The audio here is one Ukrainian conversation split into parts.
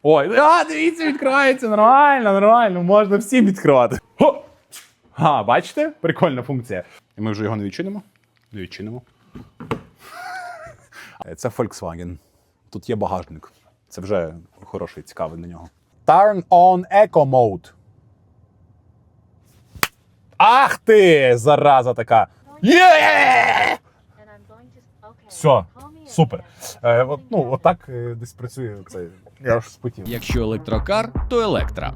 Ой, дивіться, відкривається, нормально, можна всім відкривати. Хо! Бачите? Прикольна функція. І ми вже його не відчинимо. Не відчинимо. Це Volkswagen. Тут є багажник. Це вже хороший, цікавий для нього. Turn on Eco Mode. Ах ти, зараза така. Є! Все, супер. Отак десь працює цей. Я аж спотів. Якщо електрокар, то електра.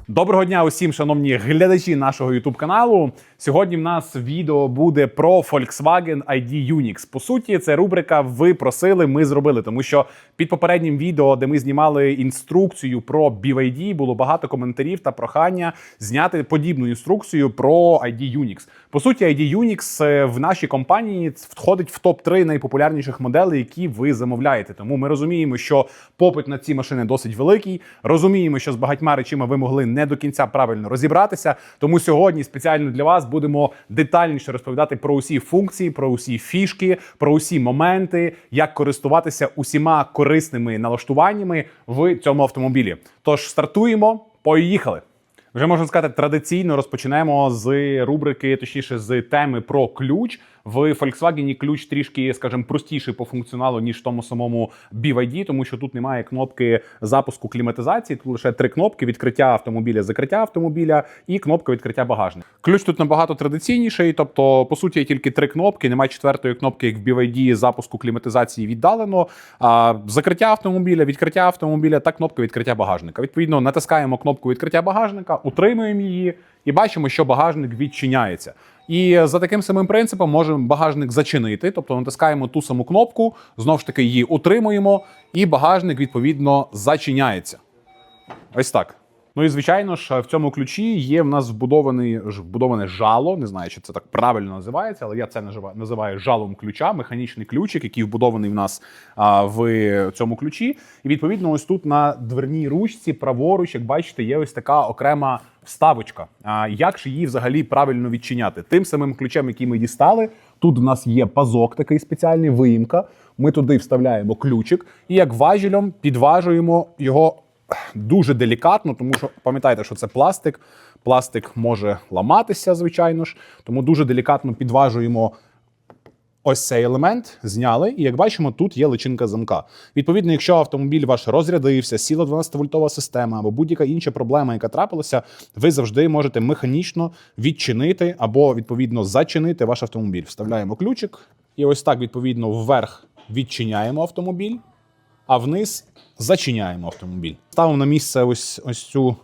Доброго дня усім, шановні глядачі нашого YouTube-каналу. Сьогодні в нас відео буде про Volkswagen ID Unix. По суті, це рубрика «Ви просили, ми зробили». Тому що під попереднім відео, де ми знімали інструкцію про BYD, було багато коментарів та прохання зняти подібну інструкцію про ID Unix. По суті, ID Unix в нашій компанії входить в топ-3 найпопулярніших моделей, які ви замовляєте. Тому ми розуміємо, що попит на ці машини досить великий. Розуміємо, що з багатьма речами ви могли не до кінця правильно розібратися. Тому сьогодні спеціально для вас будемо детальніше розповідати про усі функції, про усі фішки, про усі моменти, як користуватися усіма корисними налаштуваннями в цьому автомобілі. Тож стартуємо, поїхали! Вже можна сказати, традиційно розпочнемо з рубрики, точніше з теми про ключ. В Volkswagen ключ трішки, скажімо, простіший по функціоналу, ніж в тому самому BYD, тому що тут немає кнопки запуску кліматизації, тут лише 3 кнопки: відкриття автомобіля, закриття автомобіля і кнопка відкриття багажника. Ключ тут набагато традиційніший, тобто, по суті, є тільки 3 кнопки, немає 4-ї кнопки, як в BYD, запуску кліматизації віддалено, закриття автомобіля, відкриття автомобіля та кнопка відкриття багажника. Відповідно, натискаємо кнопку відкриття багажника, утримуємо її і бачимо, що багажник відчиняється. І за таким самим принципом можемо багажник зачинити, тобто натискаємо ту саму кнопку, знову ж таки її утримуємо, і багажник, відповідно, зачиняється. Ось так. Ну і, звичайно ж, в цьому ключі є в нас вбудоване жало, не знаю, чи це так правильно називається, але я це називаю жалом ключа, механічний ключик, який вбудований в нас в цьому ключі. І, відповідно, ось тут на дверній ручці, праворуч, як бачите, є ось така окрема вставочка. Як ж її взагалі правильно відчиняти? Тим самим ключем, який ми дістали, тут у нас є пазок такий спеціальний, виїмка, ми туди вставляємо ключик і як важелем підважуємо його дуже делікатно, тому що пам'ятайте, що це пластик. Пластик може ламатися, звичайно ж, тому дуже делікатно підважуємо ось цей елемент, зняли, і як бачимо, тут є личинка замка. Відповідно, якщо автомобіль ваш розрядився, сіла 12-вольтова система або будь-яка інша проблема, яка трапилася, ви завжди можете механічно відчинити або, відповідно, зачинити ваш автомобіль. Вставляємо ключик і ось так, відповідно, вверх відчиняємо автомобіль, а вниз зачиняємо автомобіль. Ставимо на місце ось цю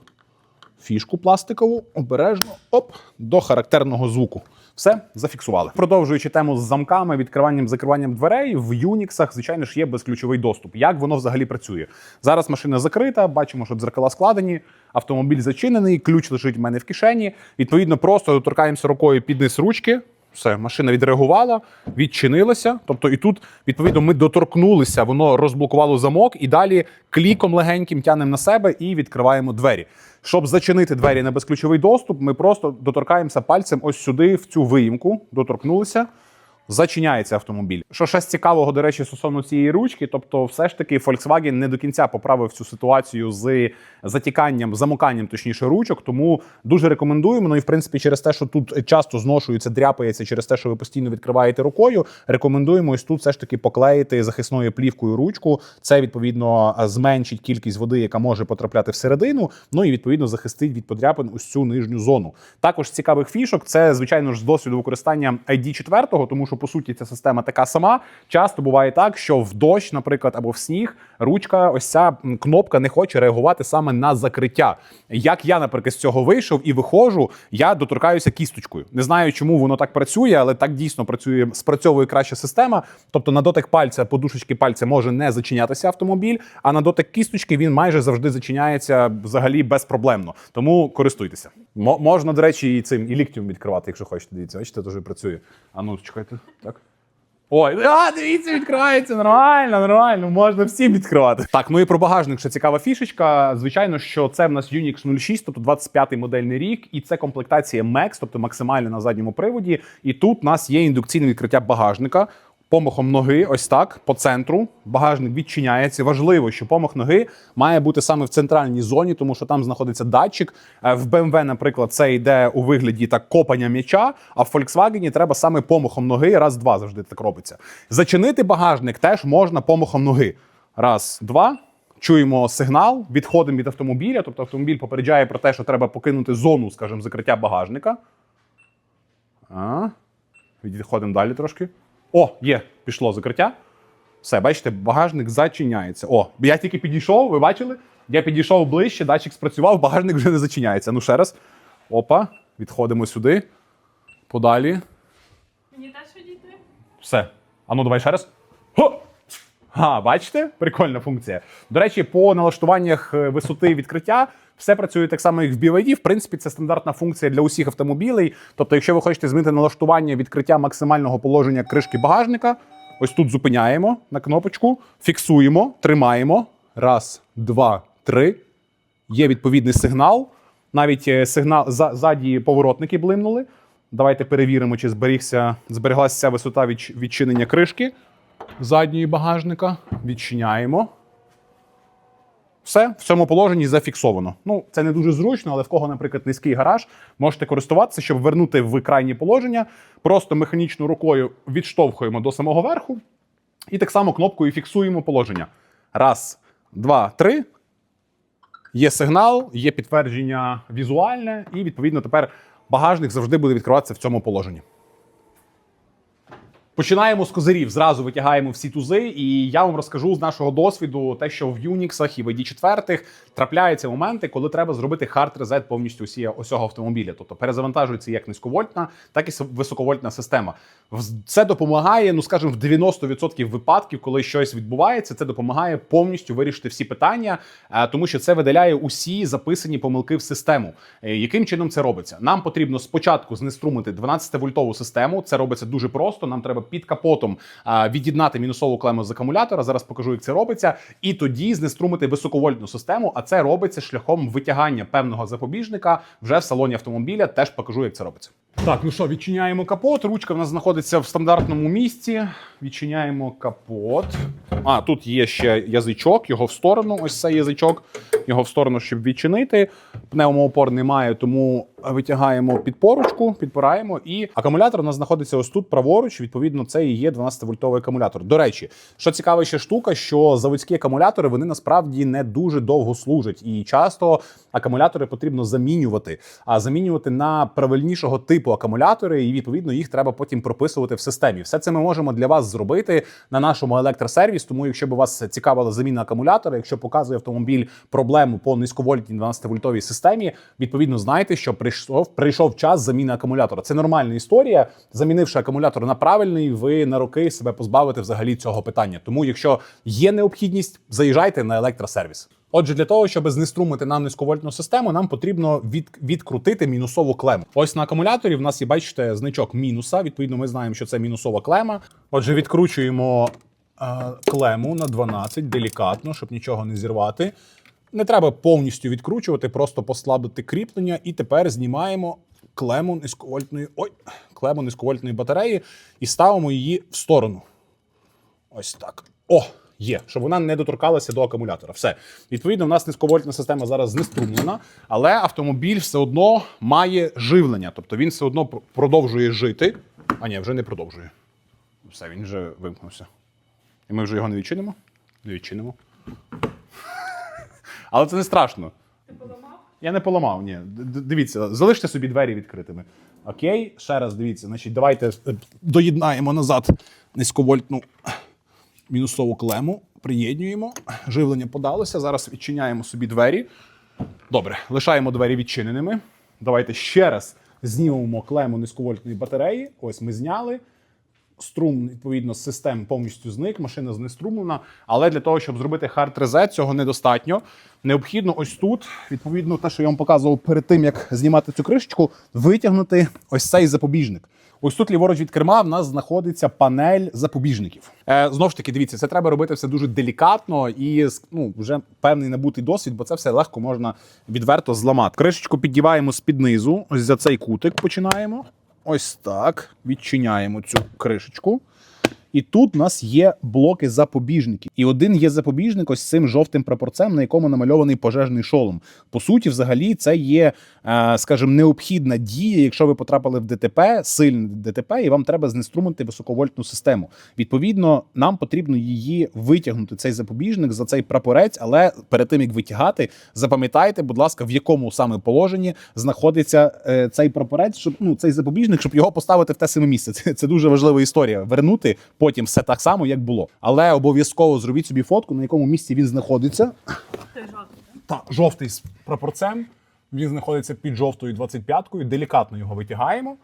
фішку пластикову, обережно, до характерного звуку. Все, зафіксували. Продовжуючи тему з замками, відкриванням, закриванням дверей, в Unix, звичайно ж, є безключовий доступ. Як воно взагалі працює? Зараз машина закрита, бачимо, що дзеркала складені, автомобіль зачинений, ключ лежить в мене в кишені. Відповідно, просто доторкаємося рукою під низ ручки. Все, машина відреагувала, відчинилася. Тобто і тут, відповідно, ми доторкнулися, воно розблокувало замок, і далі кліком легеньким тягнемо на себе і відкриваємо двері. Щоб зачинити двері на безключовий доступ, ми просто доторкаємося пальцем ось сюди, в цю виїмку, доторкнулися, зачиняється автомобіль. Що ще з цікавого, до речі, стосовно цієї ручки, тобто все ж таки Volkswagen не до кінця поправив цю ситуацію з замиканням, точніше, ручок, тому дуже рекомендуємо, ну і в принципі через те, що тут часто зношується, дряпається через те, що ви постійно відкриваєте рукою, рекомендуємо ось тут все ж таки поклеїти захисною плівкою ручку, це відповідно зменшить кількість води, яка може потрапляти всередину, ну і відповідно захистить від подряпин ось цю нижню зону. Також з цікавих фішок, це звичайно ж з досвіду використання ID4, тому що по суті ця система така сама. Часто буває так, що в дощ, наприклад, або в сніг, ручка, ось ця кнопка не хоче реагувати саме на закриття. Як я, наприклад, з цього вийшов і виходжу, я доторкаюся кісточкою. Не знаю, чому воно так працює, але так дійсно працює, спрацьовує краща система. Тобто на дотик пальця, подушечки пальця може не зачинятися автомобіль, а на дотик кісточки він майже завжди зачиняється взагалі безпроблемно. Тому користуйтеся. Можна, до речі, і ліктем відкривати, якщо хочете. Дивіться, бачите, теж працює. А ну, чекайте. Так. Ой, дивіться, відкривається, нормально, можна всім відкривати. Так, ну і про багажник ще цікава фішечка. Звичайно, що це в нас Unix 06, тобто 25-й модельний рік, і це комплектація MAX, тобто максимально на задньому приводі. І тут у нас є індукційне відкриття багажника. помахом ноги, ось так, по центру. Багажник відчиняється. Важливо, що помах ноги має бути саме в центральній зоні, тому що там знаходиться датчик. В BMW, наприклад, це йде у вигляді так копання м'яча, а в Volkswagen треба саме помахом ноги. Раз-два завжди так робиться. Зачинити багажник теж можна помахом ноги. Раз, два. Чуємо сигнал, відходимо від автомобіля, тобто автомобіль попереджає про те, що треба покинути зону, скажімо, закриття багажника. Відходимо далі трошки. О, є, пішло закриття. Все, бачите, багажник зачиняється. О, я тільки підійшов, ви бачили? Я підійшов ближче, датчик спрацював, багажник вже не зачиняється. Ну, ще раз. Опа, відходимо сюди. Подалі. Мені теж відійти? Все. А ну, давай ще раз. Хо! Бачите? Прикольна функція. До речі, по налаштуваннях висоти відкриття все працює так само, як в BYD. В принципі, це стандартна функція для усіх автомобілей. Тобто, якщо ви хочете змінити налаштування відкриття максимального положення кришки багажника, ось тут зупиняємо на кнопочку, фіксуємо, тримаємо. Раз, два, три. Є відповідний сигнал. Навіть сигнал ззаді поворотники блимнули. Давайте перевіримо, чи збереглася ця висота відчинення кришки задньої багажника. Відчиняємо. Все, в цьому положенні зафіксовано. Ну, це не дуже зручно, але в кого, наприклад, низький гараж, можете користуватися, щоб вернути в крайнє положення. Просто механічно рукою відштовхуємо до самого верху і так само кнопкою фіксуємо положення. Раз, два, три. Є сигнал, є підтвердження візуальне і, відповідно, тепер багажник завжди буде відкриватися в цьому положенні. Починаємо з козирів, зразу витягаємо всі тузи, і я вам розкажу з нашого досвіду те, що в Unix і в ID4 трапляються моменти, коли треба зробити hard reset повністю усього автомобіля. Тобто перезавантажується як низьковольтна, так і високовольтна система. Це допомагає, ну скажімо, в 90% випадків, коли щось відбувається, це допомагає повністю вирішити всі питання, тому що це видаляє усі записані помилки в систему. Яким чином це робиться? Нам потрібно спочатку знеструмити 12-вольтову систему, це робиться дуже просто, нам треба під капотом від'єднати мінусову клему з акумулятора, зараз покажу, як це робиться, і тоді знеструмити високовольтну систему, а це робиться шляхом витягання певного запобіжника вже в салоні автомобіля, теж покажу, як це робиться. Так, ну що, відчиняємо капот, ручка в нас знаходиться в стандартному місці, відчиняємо капот. Тут є ще язичок, його в сторону, ось цей язичок, його в сторону, щоб відчинити. Пневмоопор немає, тому витягаємо підпорочку, підпираємо, і акумулятор у нас знаходиться ось тут праворуч, відповідно, це і є 12-вольтовий акумулятор. До речі, що цікава ще штука, що заводські акумулятори, вони насправді не дуже довго служать, і часто акумулятори потрібно замінювати, замінювати на правильнішого типу акумулятори, і, відповідно, їх треба потім прописувати в системі. Все це ми можемо для вас зробити на нашому електросервіс, тому якщо б вас цікавила заміна акумулятора, якщо показує автомобіль проблему по низьковольтній 12-вольтовій системі, відповідно, знайте, що прийшов час заміни акумулятора. Це нормальна історія. Замінивши акумулятор на правильний, ви на роки себе позбавите взагалі цього питання. Тому, якщо є необхідність, заїжджайте на електросервіс. Отже, для того, щоб знеструмити нам низьковольтну систему, нам потрібно відкрутити мінусову клему. Ось на акумуляторі в нас є, бачите, значок мінуса. Відповідно, ми знаємо, що це мінусова клема. Отже, відкручуємо клему на 12, делікатно, щоб нічого не зірвати. Не треба повністю відкручувати, просто послабити кріплення. І тепер знімаємо клему низьковольтної батареї і ставимо її в сторону. Ось так. Є, щоб вона не доторкалася до акумулятора. Все. Відповідно, у нас низьковольтна система зараз знеструмлена, але автомобіль все одно має живлення. Тобто він все одно продовжує жити. Ні, вже не продовжує. Все, він вже вимкнувся. І ми вже його не відчинимо? Не відчинимо. Але це не страшно. Ти поламав? Я не поламав, ні. Дивіться, залиште собі двері відкритими. Окей, ще раз дивіться. Значить, давайте доєднаємо назад низьковольтну мінусову клему, приєднуємо, живлення подалося, зараз відчиняємо собі двері. Добре, лишаємо двері відчиненими. Давайте ще раз знімемо клему низьковольтної батареї. Ось ми зняли. Струм, відповідно, з систем повністю зник, машина знеструмлена. Але для того, щоб зробити hard reset, цього недостатньо. Необхідно ось тут, відповідно, те, що я вам показував перед тим, як знімати цю кришечку, витягнути ось цей запобіжник. Ось тут ліворуч від керма в нас знаходиться панель запобіжників. Знову ж таки, дивіться, це треба робити все дуже делікатно і вже певний набутий досвід, бо це все легко можна відверто зламати. Кришечку піддіваємо з-під низу, ось за цей кутик починаємо. Ось так, відчиняємо цю кришечку. І тут у нас є блоки запобіжників. І один є запобіжник ось цим жовтим прапорцем, на якому намальований пожежний шолом. По суті, взагалі, це є, скажімо, необхідна дія, якщо ви потрапили в ДТП, сильне ДТП, і вам треба знеструмити високовольтну систему. Відповідно, нам потрібно її витягнути, цей запобіжник, за цей прапорець, але перед тим, як витягати, запам'ятайте, будь ласка, в якому саме положенні знаходиться цей прапорець, щоб, цей запобіжник, щоб його поставити в те саме місце. Це дуже важлива історія. Вернути потім все так само, як було. Але обов'язково зробіть собі фотку, на якому місці він знаходиться. Ти жовтий, так? Так, жовтий з прапорцем. Він знаходиться під жовтою 25-кою. Делікатно його витягаємо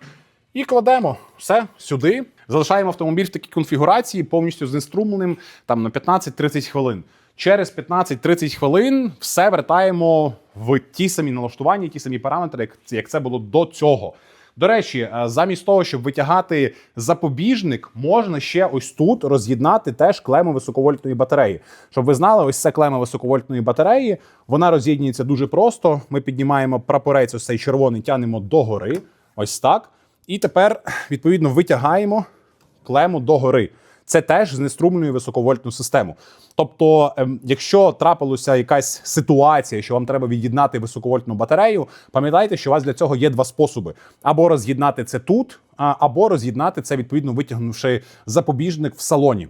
і кладемо все сюди. Залишаємо автомобіль в такій конфігурації, повністю знеструмленим там на 15-30 хвилин. Через 15-30 хвилин все вертаємо в ті самі налаштування, ті самі параметри, як це було до цього. До речі, замість того, щоб витягати запобіжник, можна ще ось тут роз'єднати теж клему високовольтної батареї. Щоб ви знали, ось це клема високовольтної батареї, вона роз'єднується дуже просто. Ми піднімаємо прапорець, ось цей червоний, тянемо догори, ось так. І тепер, відповідно, витягаємо клему догори. Це теж знеструмлює високовольтну систему. Тобто, якщо трапилася якась ситуація, що вам треба від'єднати високовольтну батарею, пам'ятайте, що у вас для цього є два способи. Або роз'єднати це тут, або роз'єднати це, відповідно, витягнувши запобіжник в салоні.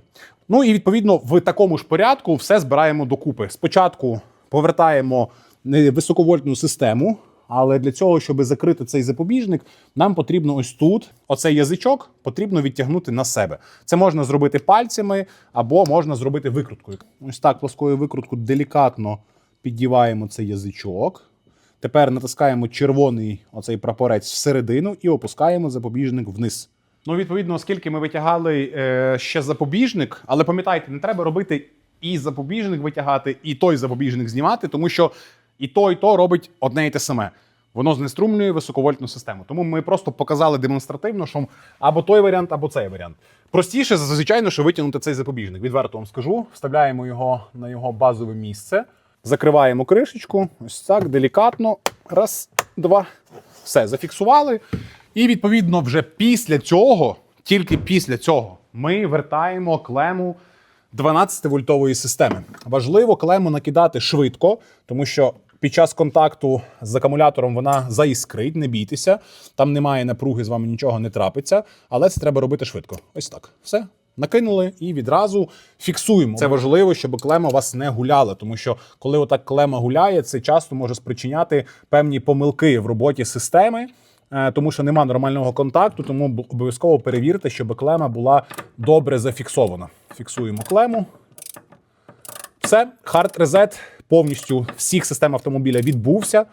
Ну і, відповідно, в такому ж порядку все збираємо докупи. Спочатку повертаємо високовольтну систему, але для цього, щоб закрити цей запобіжник, нам потрібно ось тут, оцей язичок, потрібно відтягнути на себе. Це можна зробити пальцями, або можна зробити викруткою. Ось так плоскою викруткою делікатно піддіваємо цей язичок. Тепер натискаємо червоний оцей прапорець всередину і опускаємо запобіжник вниз. Ну, відповідно, оскільки ми витягали ще запобіжник, але пам'ятайте, не треба робити і запобіжник витягати, і той запобіжник знімати, тому що і то робить одне і те саме. Воно знеструмлює високовольтну систему. Тому ми просто показали демонстративно, що або той варіант, або цей варіант. Простіше, звичайно, що витягнути цей запобіжник. Відверто вам скажу. Вставляємо його на його базове місце. Закриваємо кришечку. Ось так, делікатно. Раз, два. Все, зафіксували. І, відповідно, вже після цього, тільки після цього, ми вертаємо клему 12-вольтової системи. Важливо клему накидати швидко, тому що під час контакту з акумулятором вона заіскрить, не бійтеся. Там немає напруги, з вами нічого не трапиться, але це треба робити швидко. Ось так. Все. Накинули і відразу фіксуємо. Це важливо, щоб клема у вас не гуляла, тому що коли отак клема гуляє, це часто може спричиняти певні помилки в роботі системи, тому що нема нормального контакту, тому обов'язково перевірте, щоб клема була добре зафіксована. Фіксуємо клему. Все, хард резет повністю всіх систем автомобіля відбувся.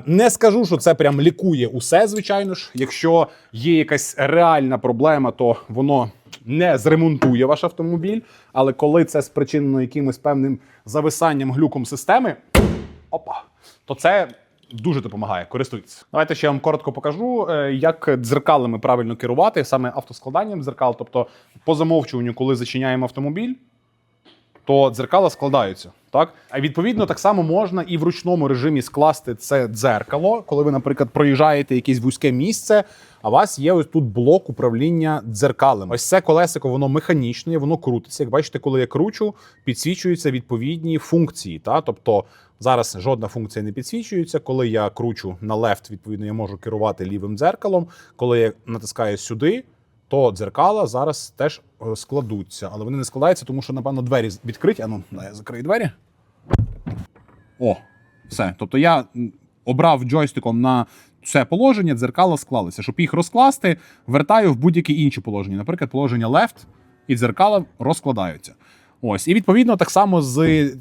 Не скажу, що це прям лікує усе, звичайно ж. Якщо є якась реальна проблема, то воно не зремонтує ваш автомобіль. Але коли це спричинено якимось певним зависанням, глюком системи, то це дуже допомагає. Користуйтесь. Давайте ще я вам коротко покажу, як дзеркалами правильно керувати, саме автоскладанням дзеркал. Тобто по замовчуванню, коли зачиняємо автомобіль, то дзеркала складаються. Так? А відповідно, так само можна і в ручному режимі скласти це дзеркало, коли ви, наприклад, проїжджаєте якесь вузьке місце, а у вас є ось тут блок управління дзеркалем. Ось це колесико, воно механічне, воно крутиться. Як бачите, коли я кручу, підсвічуються відповідні функції. Та? Тобто зараз жодна функція не підсвічується. Коли я кручу на лефт, відповідно, я можу керувати лівим дзеркалом. Коли я натискаю сюди, то дзеркала зараз теж складуться. Але вони не складаються, тому що, напевно, двері відкриті. Я закрию двері. О, все. Тобто я обрав джойстиком на це положення, дзеркала склалися. Щоб їх розкласти, вертаю в будь-які інші положення. Наприклад, положення left, і дзеркала розкладаються. Ось. І відповідно так само з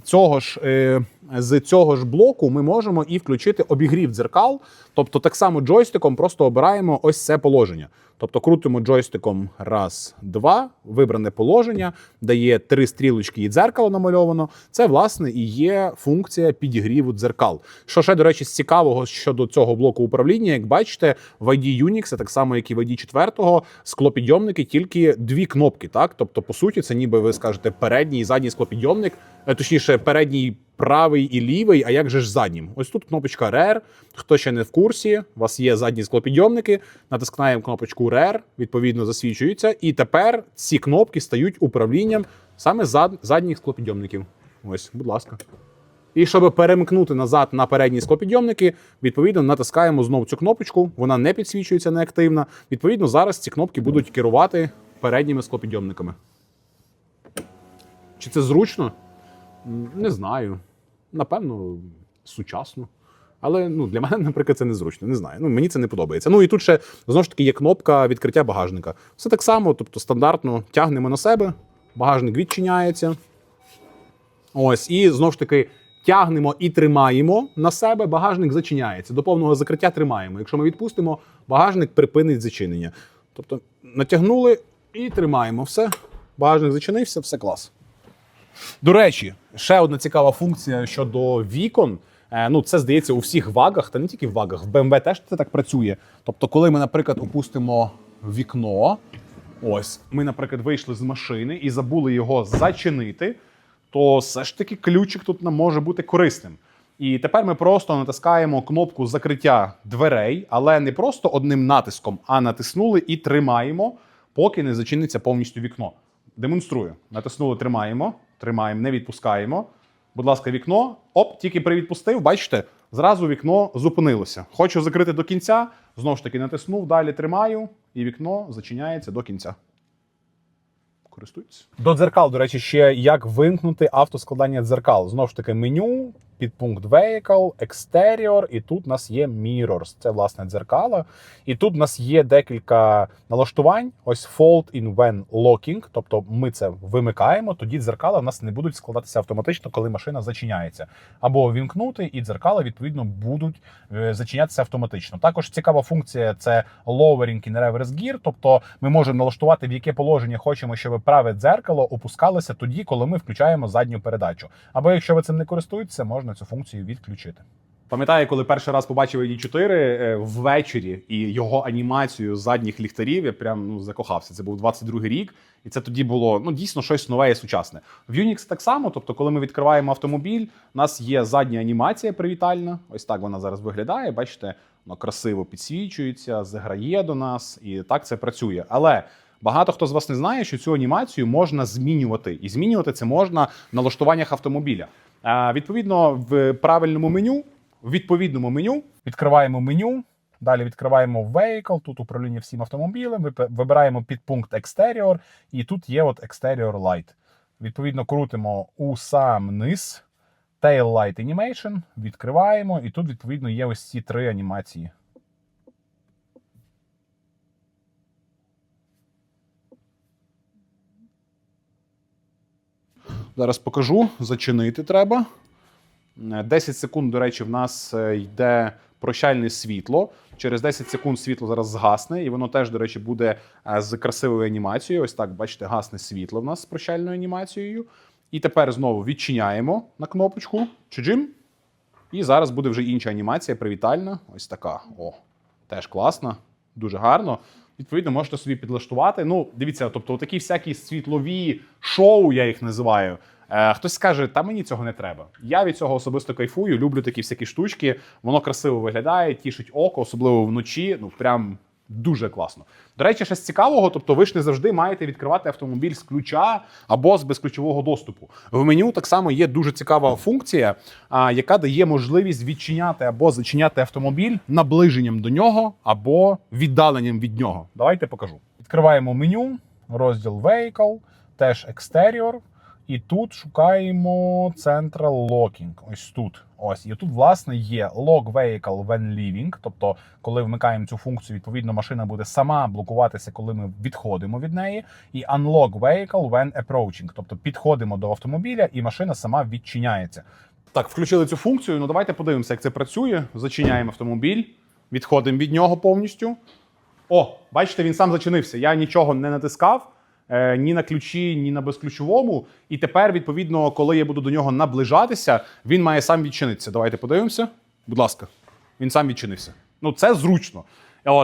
цього ж блоку ми можемо і включити обігрів дзеркал. Тобто так само джойстиком просто обираємо ось це положення. Тобто крутимо джойстиком раз, два, вибране положення, дає 3 стрілочки і дзеркало намальовано. Це, власне, і є функція підігріву дзеркал. Що ще, до речі, з цікавого щодо цього блоку управління, як бачите, в ID Unix, так само, як і в ID 4, склопідйомники тільки 2 кнопки. Так? Тобто, по суті, це ніби ви скажете передній і задній склопідйомник, точніше, передній правий і лівий, а як же ж заднім? Ось тут кнопочка RER. Хто ще не в курсі, у вас є задні склопідйомники, натискаємо кнопочку RER, відповідно засвічується, і тепер ці кнопки стають управлінням саме задніх склопідйомників. Ось, будь ласка. І щоб перемкнути назад на передні склопідйомники, відповідно натискаємо знову цю кнопочку, вона не підсвічується, не активна. Відповідно, зараз ці кнопки будуть керувати передніми склопідйомниками. Чи це зручно? Не знаю. Напевно, сучасно. Але для мене, наприклад, це незручно. Не знаю. Мені це не подобається. І тут ще, знову ж таки, є кнопка відкриття багажника. Все так само, тобто стандартно тягнемо на себе, багажник відчиняється. Ось, і знову ж таки тягнемо і тримаємо на себе, багажник зачиняється. До повного закриття тримаємо. Якщо ми відпустимо, багажник припинить зачинення. Тобто натягнули і тримаємо. Все, багажник зачинився, все клас. До речі, ще одна цікава функція щодо вікон. Це, здається, у всіх вагах, та не тільки в вагах, в BMW теж це так працює. Тобто, коли ми, наприклад, опустимо вікно, ось, ми, наприклад, вийшли з машини і забули його зачинити, то все ж таки ключик тут нам може бути корисним. І тепер ми просто натискаємо кнопку закриття дверей, але не просто одним натиском, а натиснули і тримаємо, поки не зачиниться повністю вікно. Демонструю. Натиснули, тримаємо, не відпускаємо. Будь ласка, вікно. Оп, тільки привідпустив, бачите, зразу вікно зупинилося. Хочу закрити до кінця, знову ж таки натиснув, далі тримаю, і вікно зачиняється до кінця. Користуйтесь. До дзеркал, до речі, ще як вимкнути автоскладання дзеркал. Знову ж таки, меню, підпункт Vehicle, Exterior, і тут у нас є Mirrors. Це, власне, дзеркала. І тут у нас є декілька налаштувань. Ось Fold in when locking, тобто ми це вимикаємо, тоді дзеркала в нас не будуть складатися автоматично, коли машина зачиняється. Або вімкнути, і дзеркала, відповідно, будуть зачинятися автоматично. Також цікава функція – це Lowering in Reverse Gear, тобто ми можемо налаштувати, в яке положення хочемо, щоб праве дзеркало опускалося тоді, коли ми включаємо задню передачу. Або якщо ви цим не користуєтеся, можна цю функцію відключити. Пам'ятаю, коли перший раз побачив ID4 ввечері і його анімацію задніх ліхтарів, я прям закохався. Це був 22-й рік, і це тоді було дійсно щось нове і сучасне. В Unix так само, тобто коли ми відкриваємо автомобіль, у нас є задня анімація привітальна. Ось так вона зараз виглядає, бачите, воно красиво підсвічується, заграє до нас, і так це працює. Але багато хто з вас не знає, що цю анімацію можна змінювати. І змінювати це можна в налаштуваннях автомобіля. Відповідно, в правильному меню, в відповідному меню, відкриваємо меню, далі відкриваємо Vehicle, тут управління всім автомобілем, вибираємо підпункт Exterior, і тут є Exterior Light. Відповідно, крутимо у сам низ, Tail Light Animation, відкриваємо, і тут, відповідно, є ось ці три анімації. Зараз покажу, зачинити треба. 10 секунд, до речі, в нас йде прощальне світло. Через 10 секунд світло зараз згасне, і воно теж, до речі, буде з красивою анімацією. Ось так, бачите, гасне світло в нас з прощальною анімацією. І тепер знову відчиняємо на кнопочку. Чуджим. І зараз буде вже інша анімація, привітальна. Ось така. О, теж класна, дуже гарно. Відповідно, можете собі підлаштувати. Дивіться, тобто такі всякі світлові шоу, я їх називаю. Хтось скаже, та мені цього не треба. Я від цього особисто кайфую, люблю такі всякі штучки. Воно красиво виглядає, тішить око, особливо вночі. Прям дуже класно. До речі, ще з цікавого, тобто ви ж не завжди маєте відкривати автомобіль з ключа або з безключового доступу. В меню так само є дуже цікава функція, яка дає можливість відчиняти або зачиняти автомобіль наближенням до нього або віддаленням від нього. Давайте покажу. Відкриваємо меню, розділ Vehicle, теж Exterior. І тут шукаємо Central Locking. Ось тут. Ось. І тут, власне, є Lock Vehicle when leaving. Тобто, коли вмикаємо цю функцію, відповідно, машина буде сама блокуватися, коли ми відходимо від неї. І Unlock Vehicle when approaching. Тобто, підходимо до автомобіля, і машина сама відчиняється. Так, включили цю функцію. Давайте подивимося, як це працює. Зачиняємо автомобіль. Відходимо від нього повністю. О, бачите, він сам зачинився. Я нічого не натискав. Ні на ключі, ні на безключовому. І тепер, відповідно, коли я буду до нього наближатися, він має сам відчинитися. Давайте подивимося. Будь ласка. Він сам відчинився. Це зручно.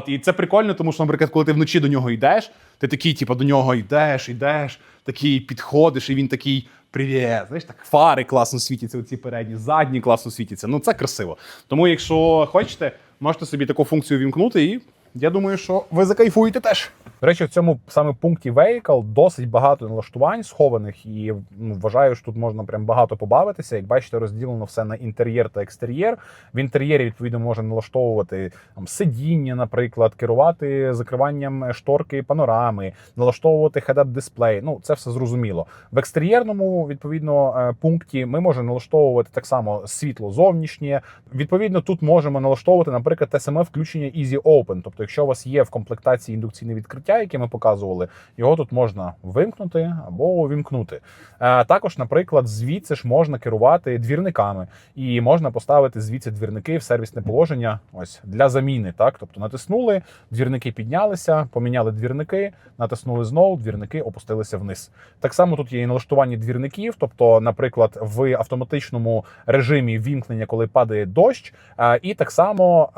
І це прикольно, тому що, наприклад, коли ти вночі до нього йдеш, ти такий, до нього йдеш, такий підходиш, і він такий привіт. Знаєш, так фари класно світяться, оці передні, задні класно світяться. Ну це красиво. Тому, якщо хочете, можете собі таку функцію вімкнути, і я думаю, що ви закайфуєте теж. До речі, в цьому саме пункті Vehicle досить багато налаштувань схованих, і вважаю, що тут можна прям багато побавитися. Як бачите, розділено все на інтер'єр та екстер'єр. В інтер'єрі, відповідно, можна налаштовувати там сидіння, наприклад, керувати закриванням шторки панорами, налаштовувати head-up дисплей. Ну, це все зрозуміло. В екстер'єрному, відповідно, пункті ми можемо налаштовувати так само світло зовнішнє. Відповідно, тут можемо налаштовувати, наприклад, те саме включення Easy Open. Тобто, якщо у вас є в комплектації індукційне відкриття, яке ми показували, його тут можна вимкнути або увімкнути. Також, наприклад, звідси ж можна керувати двірниками, і можна поставити звідси двірники в сервісне положення ось для заміни. Так, тобто натиснули, двірники піднялися, поміняли двірники, натиснули знову, двірники опустилися вниз. Так само тут є і налаштування двірників, тобто, наприклад, в автоматичному режимі вімкнення, коли падає дощ, і так само,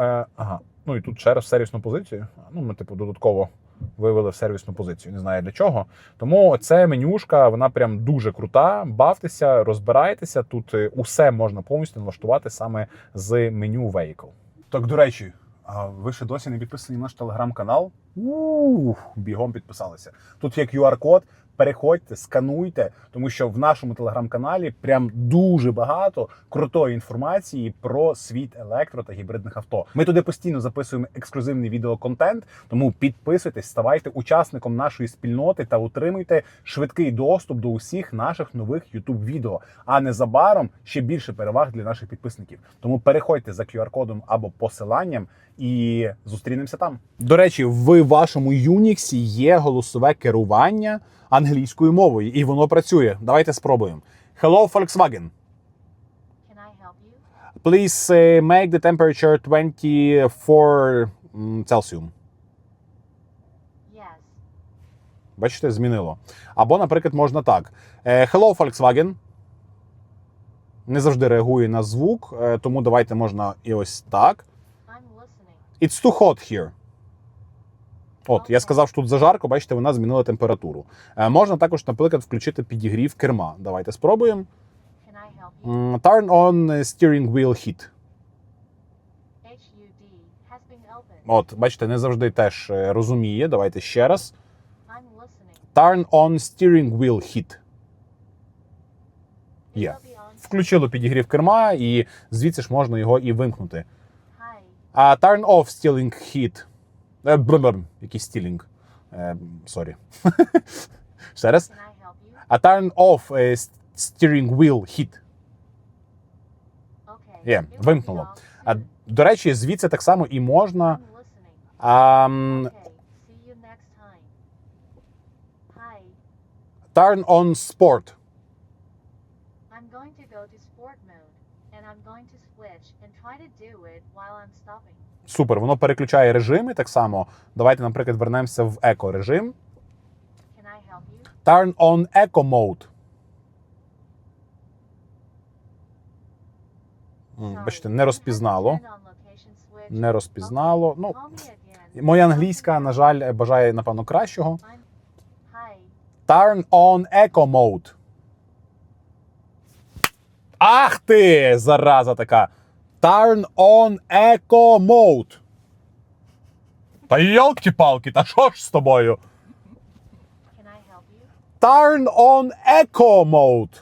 ну і тут ще раз в сервісну позицію. Ну, ми типу додатково вивели в сервісну позицію. Не знаю для чого. Тому це менюшка, вона прям дуже крута. Бавтеся, розбирайтеся. Тут усе можна повністю налаштувати саме з меню Vehicle. Так, до речі, а ви ще досі не підписані на наш телеграм-канал? Бігом підписалися. Тут є QR-код. Переходьте, скануйте, тому що в нашому телеграм-каналі прям дуже багато крутої інформації про світ електро та гібридних авто. Ми туди постійно записуємо ексклюзивний відеоконтент, тому підписуйтесь, ставайте учасником нашої спільноти та отримуйте швидкий доступ до усіх наших нових YouTube-відео. А незабаром ще більше переваг для наших підписників. Тому переходьте за QR-кодом або посиланням і зустрінемося там. До речі, в вашому Unix є голосове керування англійською мовою, і воно працює. Давайте спробуємо. Hello, Volkswagen. Can I help you? Please make the temperature 24 Celsius. Yes. Бачите, змінило. Або, наприклад, можна так. Hello, Volkswagen. Не завжди реагує на звук, тому давайте можна і ось так. I'm listening. It's too hot here. От, я сказав, що тут зажарко, бачите, вона змінила температуру. Можна також, наприклад, включити підігрів керма. Давайте спробуємо. Can I help you? Turn on steering wheel heat. HUD has been opened. От, бачите, не завжди теж розуміє. Давайте ще раз. I'm listening. Turn on steering wheel heat. Є. It will be on. Включило підігрів керма, і звідси ж можна його і вимкнути. Hi. Turn off steering heat. Який стілінг. Sorry. Ще раз. Can I help you? Turn off steering wheel heat. Okay. Є, It will be вимкнуло. on soon. До речі, звідси так само і можна I'm listening. um, Okay. See you next time. Hi. turn on sport. I'm going to go to sport mode, and I'm going to switch and try to do it while I'm stopping. Супер, воно переключає режими так само. Давайте, наприклад, вернемося в еко-режим. Can I help you? Turn on eco mode. Sorry, Бачите, не розпізнало. turn on location switch. Не розпізнало. Ну, Call me again. моя англійська, на жаль, бажає, напевно, кращого. Hi. Turn on eco mode. Ах ти, зараза така. Turn on eco mode. Та йолки-палки, та що ж з тобою? Can I help you? Turn on eco mode.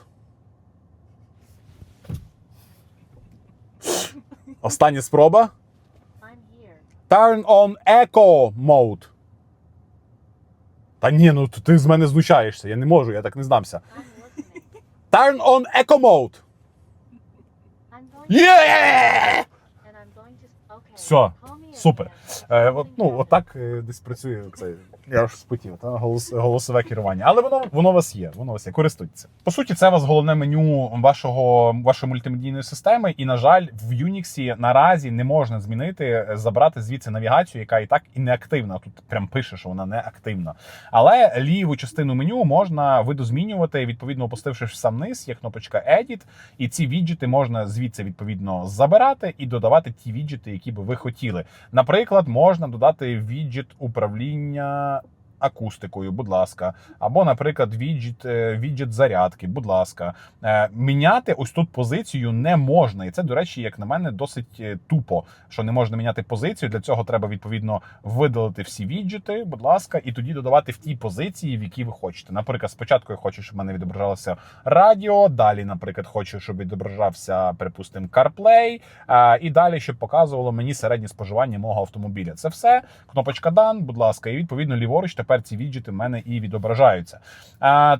Остання спроба. I'm here. Turn on eco mode. Та ні, ну ти з мене знущаєшся. Я не можу, я так не здамся. I'm listening. Turn on eco mode. I'm going Yeah! and I'm going to okay. Все, Call me супер. again. Отак десь працює цей. Я ж спотів, голосове керування. Але воно у вас є, користуйтеся. По суті, це у вас головне меню вашої мультимедійної системи. І, на жаль, в Unix наразі не можна змінити, забрати звідси навігацію, яка і так і не активна. Тут прям пише, що вона не активна. Але ліву частину меню можна видозмінювати, відповідно, опустивши сам низ, є кнопочка Edit, і ці віджити можна звідси, відповідно, забирати і додавати ті віджити, які би ви хотіли. Наприклад, можна додати віджит управління. акустикою, будь ласка, або, наприклад, віджит зарядки, будь ласка. Міняти ось тут позицію не можна. І це, до речі, як на мене, досить тупо, що не можна міняти позицію. Для цього треба, відповідно, видалити всі віджити, будь ласка, і тоді додавати в тій позиції, в якій ви хочете. Наприклад, спочатку я хочу, щоб в мене відображалося радіо, далі, наприклад, хочу, щоб відображався, припустимо, CarPlay, і далі, щоб показувало мені середнє споживання мого автомобіля. Це все. Кнопочка Done, будь ласка, і, відповідно, ліворуч тепер ці віджити в мене і відображаються.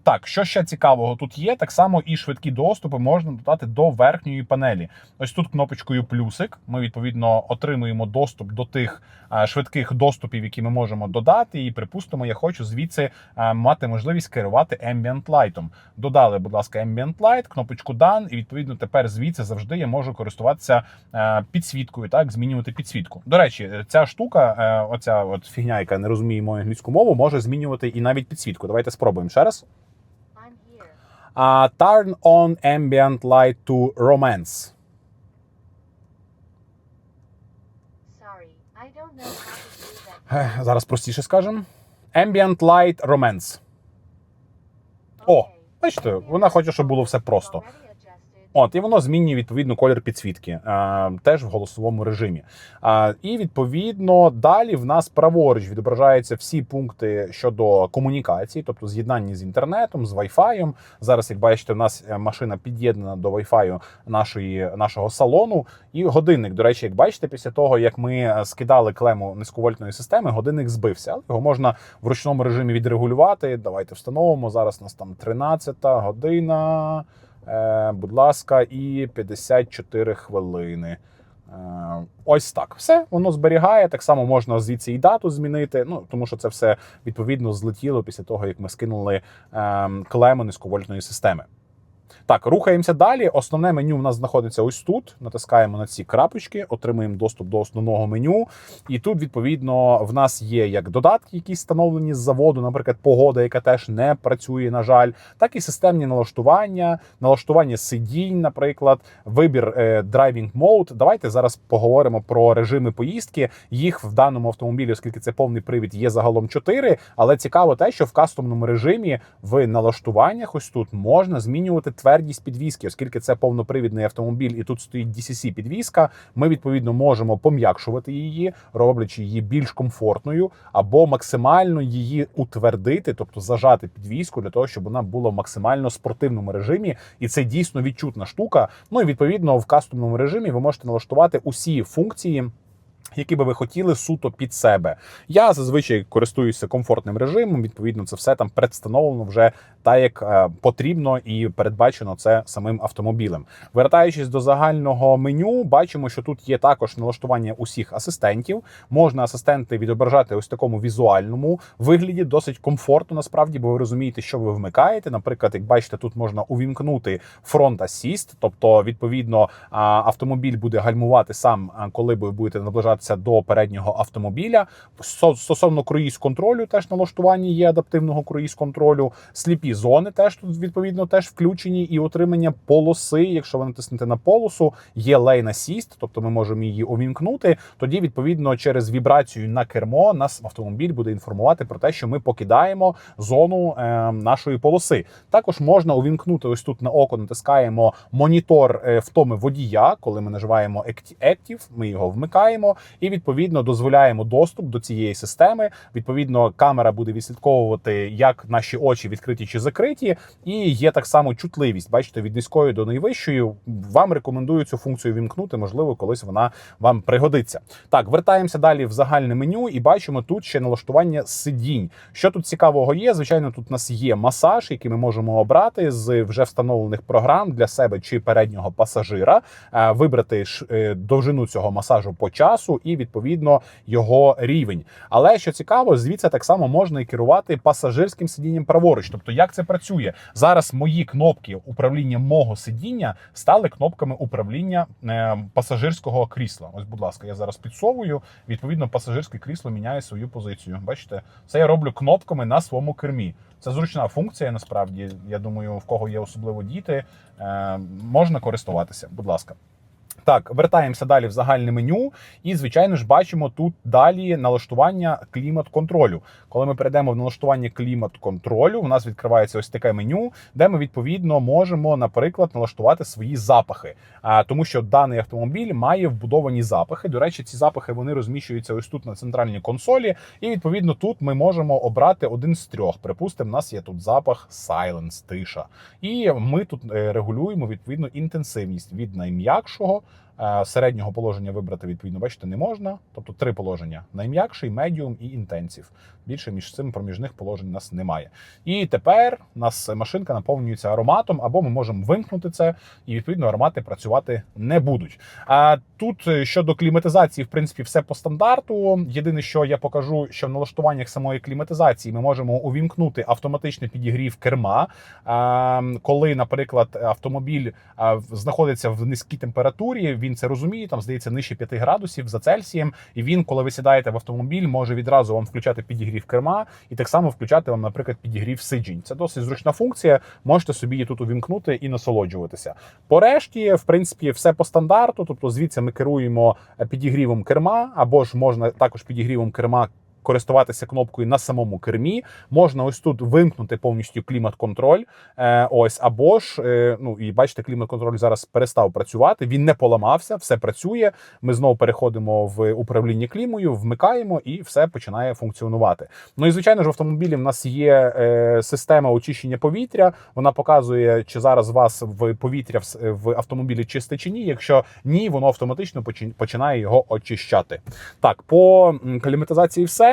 Так, що ще цікавого тут є? Так само і швидкі доступи можна додати до верхньої панелі. Ось тут кнопочкою плюсик ми, відповідно, отримуємо доступ до тих швидких доступів, які ми можемо додати. І, припустимо, я хочу звідси мати можливість керувати Ambient Light'ом. Додали, будь ласка, Ambient Light, кнопочку Done, і, відповідно, тепер звідси завжди я можу користуватися підсвіткою, так, змінювати підсвітку. До речі, ця штука, оця от фігня, яка не розуміє мою англійську мову, може змінювати і навіть підсвітку. Давайте спробуємо ще раз. I'm here. Turn on ambient light to romance. Sorry, I don't know how to do that. Зараз простіше скажемо. Ambient light romance. О, Okay. бачите, вона хоче, щоб було все просто. Already adjusted. От, і воно змінює, відповідно, колір підсвітки, теж в голосовому режимі. І, відповідно, далі в нас праворуч відображаються всі пункти щодо комунікації, тобто з'єднання з інтернетом, з Wi-Fi. Зараз, як бачите, в нас машина під'єднана до Wi-Fi нашого салону. І годинник, до речі, як бачите, після того, як ми скидали клему низьковольтної системи, годинник збився. Але його можна в ручному режимі відрегулювати. Давайте встановимо. Зараз у нас там 13-та година. Будь ласка, і 54 хвилини. Ось так. Все, воно зберігає. Так само можна звідси і дату змінити, тому що це все, відповідно, злетіло після того, як ми скинули клему низьковольтної системи. Так, рухаємося далі. Основне меню в нас знаходиться ось тут. Натискаємо на ці крапочки, отримуємо доступ до основного меню. І тут, відповідно, в нас є як додатки, які встановлені з заводу, наприклад, погода, яка теж не працює, на жаль, так і системні налаштування сидінь, наприклад, вибір Driving Mode. Давайте зараз поговоримо про режими поїздки. Їх в даному автомобілі, оскільки це повний привід, є загалом 4, але цікаво те, що в кастомному режимі в налаштуваннях ось тут можна змінювати твердість підвіски, оскільки це повнопривідний автомобіль і тут стоїть DCC підвіска, ми, відповідно, можемо пом'якшувати її, роблячи її більш комфортною, або максимально її утвердити, тобто зажати підвіску для того, щоб вона була в максимально спортивному режимі, і це дійсно відчутна штука. Ну і, відповідно, в кастомному режимі ви можете налаштувати усі функції, які би ви хотіли суто під себе. Я зазвичай користуюся комфортним режимом, відповідно, це все там предвстановлено вже так, як потрібно і передбачено це самим автомобілем. Вертаючись до загального меню, бачимо, що тут є також налаштування усіх асистентів. Можна асистенти відображати ось в такому візуальному вигляді, досить комфортно насправді, бо ви розумієте, що ви вмикаєте. Наприклад, як бачите, тут можна увімкнути Front Assist, тобто, відповідно, автомобіль буде гальмувати сам, коли ви будете наближатися до переднього автомобіля. Стосовно круїз-контролю, теж налаштування є адаптивного круїз-контролю. Сліпі зони теж тут, відповідно, теж включені. І отримання полоси, якщо ви натиснете на полосу, є Lane Assist, тобто ми можемо її увімкнути. Тоді, відповідно, через вібрацію на кермо нас автомобіль буде інформувати про те, що ми покидаємо зону нашої полоси. Також можна увімкнути, ось тут на око натискаємо монітор втоми водія, коли ми наживаємо Active, ми його вмикаємо і, відповідно, дозволяємо доступ до цієї системи. Відповідно, камера буде відслідковувати, як наші очі відкриті чи закриті, і є так само чутливість. Бачите, від низької до найвищої. Вам рекомендую цю функцію вімкнути, можливо, колись вона вам пригодиться. Так, вертаємося далі в загальне меню і бачимо тут ще налаштування сидінь. Що тут цікавого є? Звичайно, тут у нас є масаж, який ми можемо обрати з вже встановлених програм для себе чи переднього пасажира, вибрати довжину цього масажу по часу і, відповідно, його рівень. Але, що цікаво, звідси так само можна і керувати пасажирським сидінням праворуч. Тобто, як це працює? Зараз мої кнопки управління мого сидіння стали кнопками управління пасажирського крісла. Ось, будь ласка, я зараз підсовую, відповідно, пасажирське крісло міняє свою позицію. Бачите? Це я роблю кнопками на своєму кермі. Це зручна функція, насправді. Я думаю, в кого є особливо діти, можна користуватися. Будь ласка. Так, вертаємося далі в загальне меню і, звичайно ж, бачимо тут далі налаштування клімат-контролю. Коли ми перейдемо в налаштування клімат-контролю, у нас відкривається ось таке меню, де ми, відповідно, можемо, наприклад, налаштувати свої запахи. Тому що даний автомобіль має вбудовані запахи. До речі, ці запахи, вони розміщуються ось тут на центральній консолі. І, відповідно, тут ми можемо обрати один з трьох. Припустимо, у нас є тут запах Silence, тиша. І ми тут регулюємо, відповідно, інтенсивність від найм'якшого. Середнього положення вибрати, відповідно, бачите, не можна. Тобто 3 положення: найм'якший, медіум і інтенсив. Більше між цим проміжних положень у нас немає. І тепер у нас машинка наповнюється ароматом, або ми можемо вимкнути це, і, відповідно, аромати працювати не будуть. А тут щодо кліматизації, в принципі, все по стандарту. Єдине, що я покажу, що в налаштуваннях самої кліматизації ми можемо увімкнути автоматичний підігрів керма. Коли, наприклад, автомобіль знаходиться в низькій температурі, він це розуміє, там, здається, нижче 5 градусів за Цельсієм, і він, коли ви сідаєте в автомобіль, може відразу вам включати підігрів керма і так само включати вам, наприклад, підігрів сиджень. Це досить зручна функція, можете собі її тут увімкнути і насолоджуватися. По решті, в принципі, все по стандарту, тобто звідси ми керуємо підігрівом керма, або ж можна також підігрівом керма користуватися кнопкою на самому кермі. Можна ось тут вимкнути повністю клімат-контроль. Ось, або ж, ну, і бачите, клімат-контроль зараз перестав працювати, він не поламався, все працює. Ми знову переходимо в управління клімою, вмикаємо і все починає функціонувати. Ну і, звичайно ж, в автомобілі в нас є система очищення повітря. Вона показує, чи зараз у вас в повітря в автомобілі чисте чи ні. Якщо ні, воно автоматично починає його очищати. Так, по кліматизації все.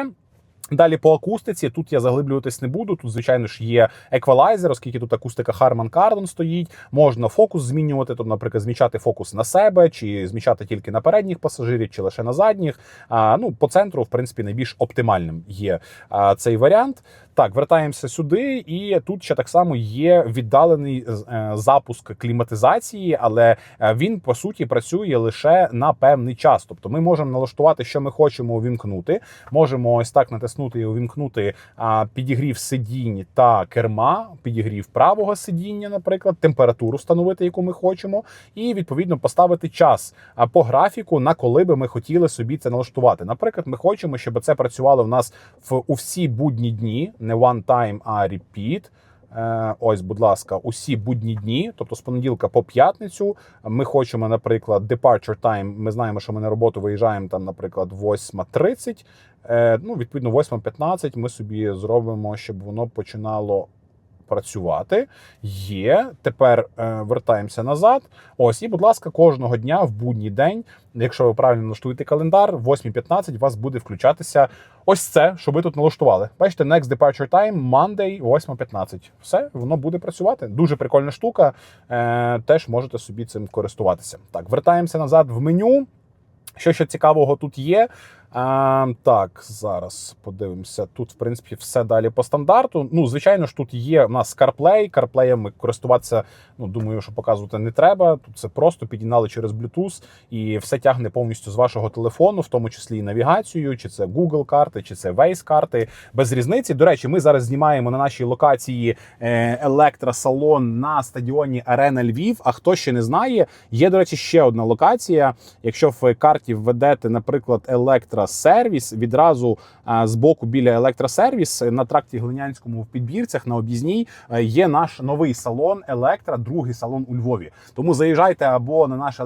Далі по акустиці, тут я заглиблюватись не буду, тут, звичайно ж, є еквалайзер, оскільки тут акустика Harman Kardon стоїть, можна фокус змінювати, тобто, наприклад, зміщати фокус на себе, чи зміщати тільки на передніх пасажирів, чи лише на задніх. Ну, по центру, в принципі, найбільш оптимальним є цей варіант. Так, вертаємося сюди, і тут ще так само є віддалений запуск кліматизації, але він, по суті, працює лише на певний час. Тобто ми можемо налаштувати, що ми хочемо увімкнути. Можемо ось так натиснути і увімкнути підігрів сидінь та керма, підігрів правого сидіння, наприклад, температуру встановити, яку ми хочемо, і, відповідно, поставити час по графіку, на коли би ми хотіли собі це налаштувати. Наприклад, ми хочемо, щоб це працювало в нас у всі будні дні, не one time, а repeat. Ось, будь ласка, усі будні дні, тобто з понеділка по п'ятницю. Ми хочемо, наприклад, departure time, ми знаємо, що ми на роботу виїжджаємо, там, наприклад, 8:30. Ну, відповідно, 8:15 ми собі зробимо, щоб воно починало працювати. Є. Тепер вертаємося назад. Ось, і, будь ласка, кожного дня в будній день, якщо ви правильно налаштуєте календар, в 8:15 у вас буде включатися ось це, що ви тут налаштували. Бачите, next departure time, Monday, 8:15. Все, воно буде працювати. Дуже прикольна штука. Теж можете собі цим користуватися. Так, вертаємося назад в меню. Що ще цікавого тут є? Так, зараз подивимося. Тут, в принципі, все далі по стандарту. Ну, звичайно ж, тут є у нас CarPlay. CarPlay користуватися, ну, думаю, що показувати не треба. Тут це просто підігнали через Bluetooth і все тягне повністю з вашого телефону, в тому числі і навігацію, чи це Google карти, чи це Waze карти. Без різниці. До речі, ми зараз знімаємо на нашій локації електросалон на стадіоні Арена Львів. А хто ще не знає, є, до речі, ще одна локація. Якщо в карті введете, наприклад, електросервіс, відразу з боку біля електросервіс на тракті Глинянському в Підбірцях на об'їзній є наш новий салон Електра, другий салон у Львові. Тому заїжджайте або на наш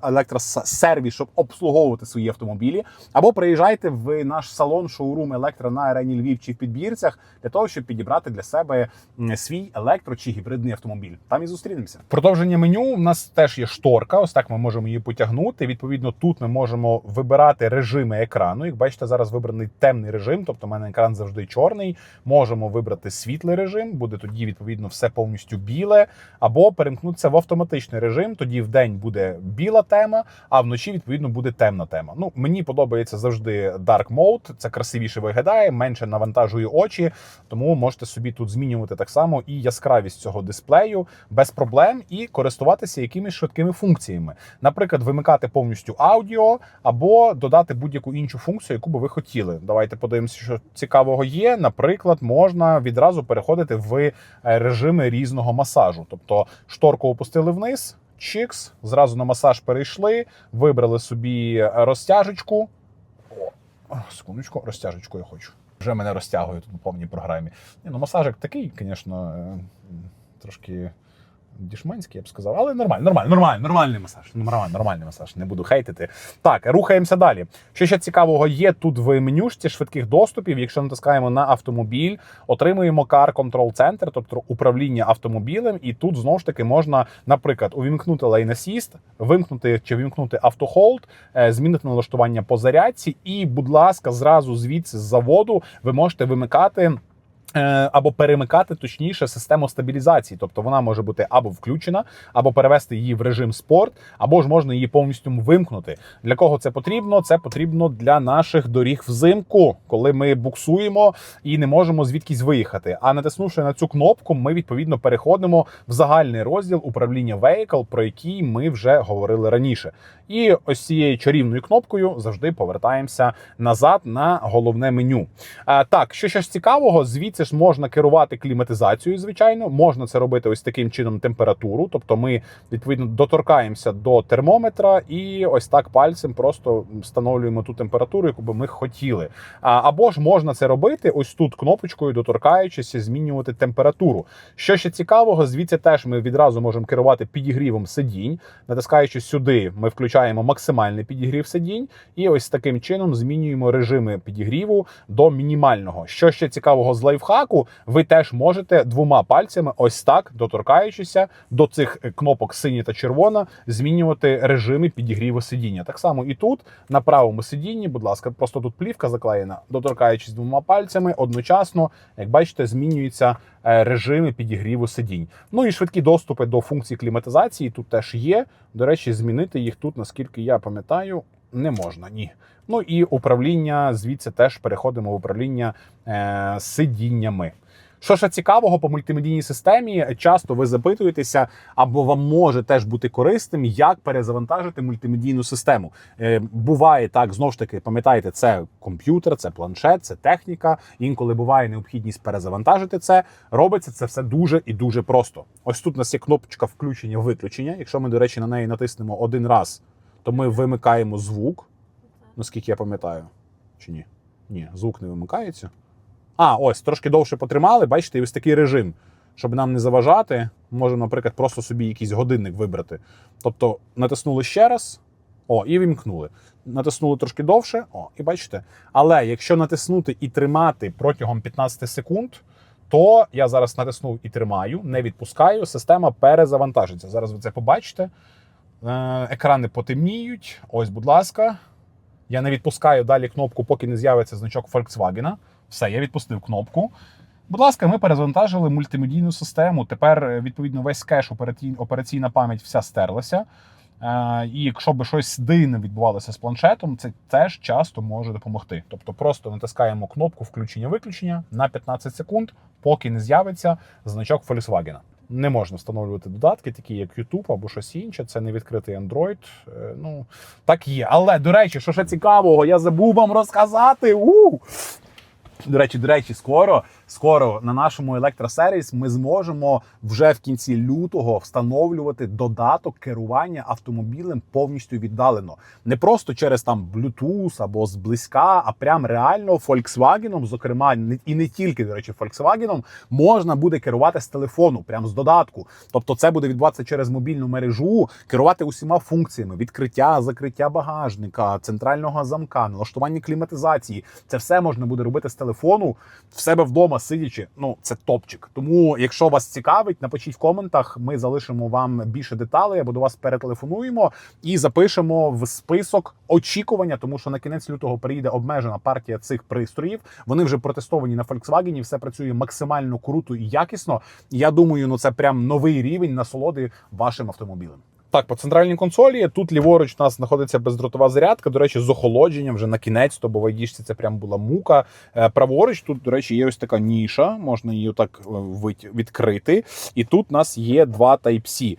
електросервіс, щоб обслуговувати свої автомобілі, або приїжджайте в наш салон шоурум Електра на Арені Львів чи в Підбірцях для того, щоб підібрати для себе свій електро- чи гібридний автомобіль. Там і зустрінемося. Продовження меню. У нас теж є шторка, ось так ми можемо її потягнути. Відповідно, тут ми можемо вибирати режими екрану. Як бачите, зараз вибраний темний режим, тобто в мене екран завжди чорний. Можемо вибрати світлий режим, буде тоді, відповідно, все повністю біле. Або перемкнутися в автоматичний режим, тоді в день буде біла тема, а вночі, відповідно, буде темна тема. Ну, мені подобається завжди Dark Mode, це красивіше виглядає, менше навантажує очі, тому можете собі тут змінювати так само і яскравість цього дисплею без проблем і користуватися якимись швидкими функціями. Наприклад, вимикати повністю аудіо або додати будь-яку іншу функцію, яку би ви хотіли. Давайте подивимося, що цікавого є. Наприклад, можна відразу переходити в режими різного масажу. Тобто шторку опустили вниз, чикс, зразу на масаж перейшли, вибрали собі розтяжечку. О, секундочку, розтяжечку я хочу. Вже мене розтягує тут по повній програмі. Ну, масажик такий, звісно, трошки дішманський, я б сказав, але нормальний масаж, не буду хейтити. Так, рухаємося далі. Що ще цікавого є тут в менюшці швидких доступів, якщо натискаємо на автомобіль, отримуємо Car Control Center, тобто управління автомобілем, і тут знову ж таки можна, наприклад, увімкнути Lane Assist, вимкнути чи вімкнути автохолд, змінити налаштування по зарядці, і, будь ласка, зразу звідси з заводу ви можете вимикати або перемикати, точніше, систему стабілізації. Тобто вона може бути або включена, або перевести її в режим спорт, або ж можна її повністю вимкнути. Для кого це потрібно? Це потрібно для наших доріг взимку, коли ми буксуємо і не можемо звідкись виїхати. А натиснувши на цю кнопку, ми, відповідно, переходимо в загальний розділ управління Vehicle, про який ми вже говорили раніше. І ось цією чарівною кнопкою завжди повертаємося назад на головне меню. Так, що ж цікавого, звідси ж можна керувати кліматизацією, звичайно. Можна це робити ось таким чином температуру. Тобто ми, відповідно, доторкаємося до термометра і ось так пальцем просто встановлюємо ту температуру, яку би ми хотіли. Або ж можна це робити ось тут кнопочкою, доторкаючись, змінювати температуру. Що ще цікавого, звідси теж ми відразу можемо керувати підігрівом сидінь. Натискаючи сюди, ми включаємо максимальний підігрів сидінь і ось таким чином змінюємо режими підігріву до мінімального. Що ще цікавого з лайфхаку, ви теж можете двома пальцями ось так, доторкаючися до цих кнопок синя та червона, змінювати режими підігріву сидіння. Так само і тут, на правому сидінні, будь ласка, просто тут плівка заклеєна, доторкаючись двома пальцями, одночасно, як бачите, змінюються режими підігріву сидінь. Ну і швидкі доступи до функцій кліматизації тут теж є. До речі, змінити їх тут, наскільки я пам'ятаю, не можна, ні. Ну і управління, звідси теж переходимо в управління сидіннями. Що ж цікавого по мультимедійній системі, часто ви запитуєтеся, або вам може теж бути корисним, як перезавантажити мультимедійну систему. Буває так, знову ж таки, пам'ятаєте, це комп'ютер, це планшет, це техніка. Інколи буває необхідність перезавантажити це. Робиться це все дуже і дуже просто. Ось тут у нас є кнопочка включення-виключення. Якщо ми, до речі, на неї натиснемо один раз, то ми вимикаємо звук, наскільки я пам'ятаю. Чи ні? Ні, звук не вимикається. Ось, трошки довше потримали, бачите, і ось такий режим. Щоб нам не заважати, можемо, наприклад, просто собі якийсь годинник вибрати. Тобто, натиснули ще раз, і вімкнули. Натиснули трошки довше, і бачите. Але якщо натиснути і тримати протягом 15 секунд, то я зараз натиснув і тримаю, не відпускаю, система перезавантажиться. Зараз ви це побачите. Екрани потемніють. Ось, будь ласка. Я не відпускаю далі кнопку, поки не з'явиться значок Volkswagen. Все, я відпустив кнопку. Будь ласка, ми перезавантажили мультимедійну систему. Тепер, відповідно, весь кеш, операційна пам'ять вся стерлася. І якщо би щось дивне відбувалося з планшетом, це теж часто може допомогти. Тобто просто натискаємо кнопку включення-виключення на 15 секунд, поки не з'явиться значок Volkswagen. Не можна встановлювати додатки, такі як YouTube або щось інше, це не відкритий Android. Ну, так є. Але, до речі, що ще цікавого, я забув вам розказати. До речі, скоро на нашому електросервісі ми зможемо вже в кінці лютого встановлювати додаток керування автомобілем повністю віддалено. Не просто через там Bluetooth або зблизька, а прям реально Volkswagen, зокрема, і не тільки, до речі, Volkswagen, можна буде керувати з телефону, прям з додатку. Тобто це буде відбуватися через мобільну мережу, керувати усіма функціями: відкриття, закриття багажника, центрального замка, налаштування кліматизації. Це все можна буде робити з телефону в себе вдома сидячи. Ну, це топчик. Тому, якщо вас цікавить, напишіть в коментах, ми залишимо вам більше деталей, або до вас перетелефонуємо і запишемо в список очікування, тому що на кінець лютого приїде обмежена партія цих пристроїв. Вони вже протестовані на Volkswagen, все працює максимально круто і якісно. Я думаю, це прям новий рівень насолоди вашим автомобілем. Так, по центральній консолі тут ліворуч у нас знаходиться бездротова зарядка, до речі, з охолодженням вже на кінець, бо в айдішці це прям була мука. Праворуч тут, до речі, є ось така ніша, можна її так відкрити. І тут у нас є два Type-C.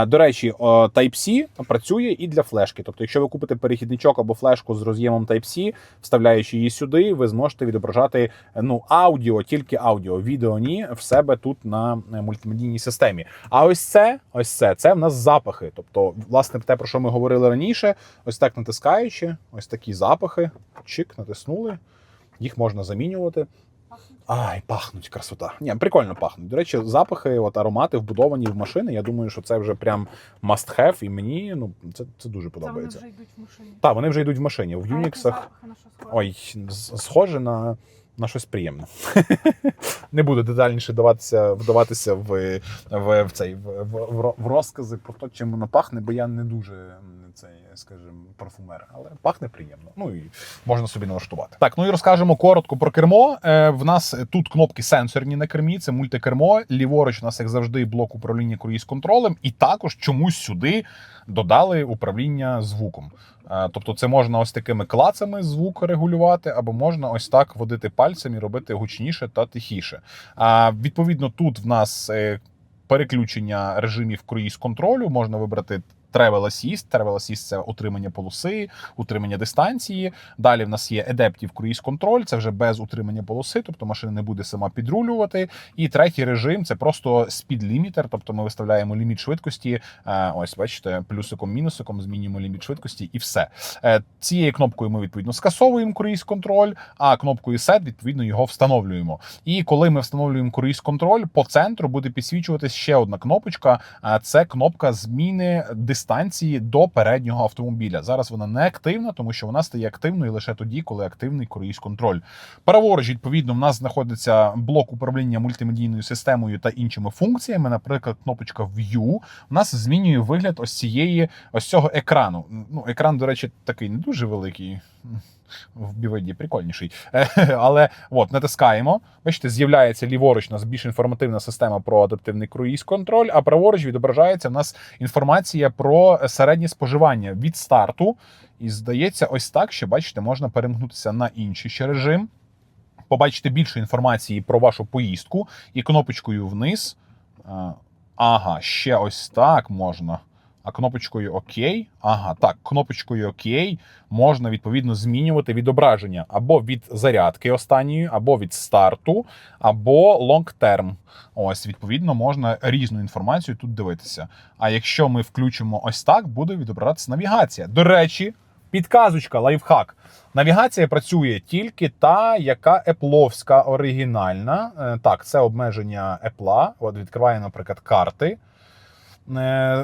До речі, Type-C працює і для флешки. Тобто, якщо ви купите перехідничок або флешку з роз'ємом Type-C, вставляючи її сюди, ви зможете відображати аудіо, тільки аудіо, відео ні, в себе тут на мультимедійній системі. А ось це в нас запахи. запахи. Тобто, власне, те, про що ми говорили раніше, ось так натискаючи, ось такі запахи, чик, натиснули, їх можна замінювати. Ай, пахнуть, красота. Ні, прикольно пахнуть. До речі, запахи, от аромати вбудовані в машини. Я думаю, що це вже прям must have, і мені це дуже Це вони подобається. вже йдуть в машині. Так, вони вже йдуть в машині. В А які Юніксах. запахи на що схожі? Ой, схоже на щось приємне. Не буду детальніше вдаватися в розкази про те, чим воно пахне, бо я не дуже цей, скажімо, парфумер, але пахне приємно. Ну і можна собі налаштувати. Так, ну і розкажемо коротко про кермо. В нас тут кнопки сенсорні на кермі, це мультикермо. Ліворуч у нас, як завжди, блок управління круїз-контролем, і також чомусь сюди додали управління звуком. Тобто це можна ось такими клацами звук регулювати, або можна ось так водити пальцем і робити гучніше та тихіше. Відповідно, тут в нас переключення режимів круїз-контролю, можна вибрати Travel Assist. Travel Assist – це утримання полоси, утримання дистанції. Далі в нас є Adaptive Cruise Control, це вже без утримання полоси, тобто машина не буде сама підрулювати. І третій режим – це просто Speed Limiter, тобто ми виставляємо ліміт швидкості, ось бачите, плюсиком-мінусиком змінюємо ліміт швидкості і все. Цією кнопкою ми, відповідно, скасовуємо Cruise Control, а кнопкою Set, відповідно, його встановлюємо. І коли ми встановлюємо Cruise Control, по центру буде підсвічуватись ще одна кнопочка, це кнопка зміни дистанції до переднього автомобіля. Зараз вона не активна, тому що вона стає активною лише тоді, коли активний круїз-контроль. Праворуч, відповідно, в нас знаходиться блок управління мультимедійною системою та іншими функціями. Наприклад, кнопочка View у нас змінює вигляд ось цього екрану. Ну, екран, до речі, такий не дуже великий. В BYD прикольніший. Але от, натискаємо. Бачите, з'являється ліворуч у нас більш інформативна система про адаптивний круїз-контроль, а праворуч відображається у нас інформація про середнє споживання від старту. І здається, ось так, що, бачите, можна перемкнутися на інший ще режим, побачити більше інформації про вашу поїздку і кнопочкою вниз. Ага, ще ось так можна. А кнопочкою ОК, кнопочкою ОК можна, відповідно, змінювати відображення або від зарядки останньої, або від старту, або long term. Ось, відповідно, можна різну інформацію тут дивитися. А якщо ми включимо ось так, буде відображатися навігація. До речі, підказочка, лайфхак. Навігація працює тільки та, яка епловська, оригінальна. Так, це обмеження Apple. От відкриває, наприклад, карти.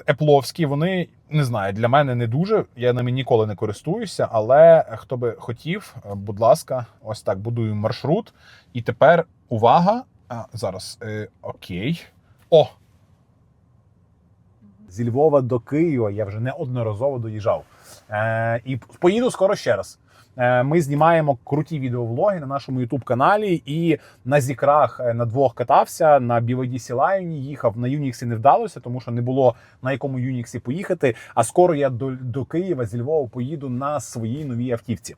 Епловські, вони, не знаю, для мене не дуже, я ними ніколи не користуюся, але хто би хотів, будь ласка, ось так, будуємо маршрут. І тепер, увага, зараз, окей, зі Львова до Києва я вже неодноразово доїжджав. І поїду скоро ще раз. Ми знімаємо круті відеовлоги на нашому YouTube-каналі, і на зікрах на двох катався, на BYD Sea Lion їхав, на Юніксі не вдалося, тому що не було на якому Юніксі поїхати, а скоро я до Києва зі Львова поїду на своїй новій автівці.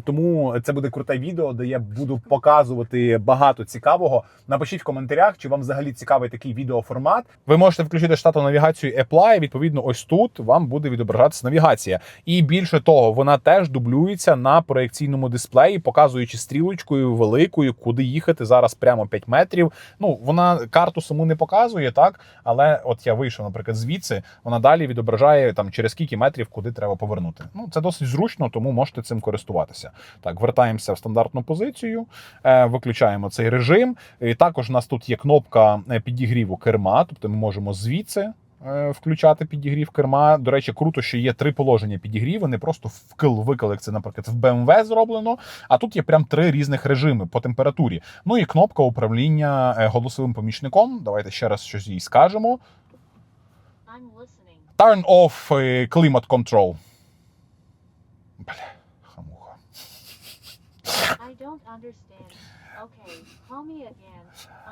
Тому це буде круте відео, де я буду показувати багато цікавого. Напишіть в коментарях, чи вам взагалі цікавий такий відеоформат. Ви можете включити штатну навігацію Apple, і відповідно ось тут вам буде відображатися навігація. І більше того, вона теж дублюється на проекційному дисплеї, показуючи стрілочкою великою, куди їхати зараз прямо 5 метрів. Ну, вона карту саму не показує, так? Але от я вийшов, наприклад, звідси, вона далі відображає там через скільки метрів, куди треба повернути. Ну, це досить зручно, тому можете цим користуватися. Так, вертаємося в стандартну позицію, виключаємо цей режим. І також у нас тут є кнопка підігріву керма, тобто ми можемо звідси включати підігрів керма. До речі, круто, що є 3 положення підігріву, не просто вкл-викл, як це, наприклад, в BMW зроблено, а тут є прям 3 різних режими по температурі. Ну і кнопка управління голосовим помічником. Давайте ще раз щось їй скажемо. I'm listening. Turn off climate control. Бля, хамуха. I don't understand. Okay, call me again.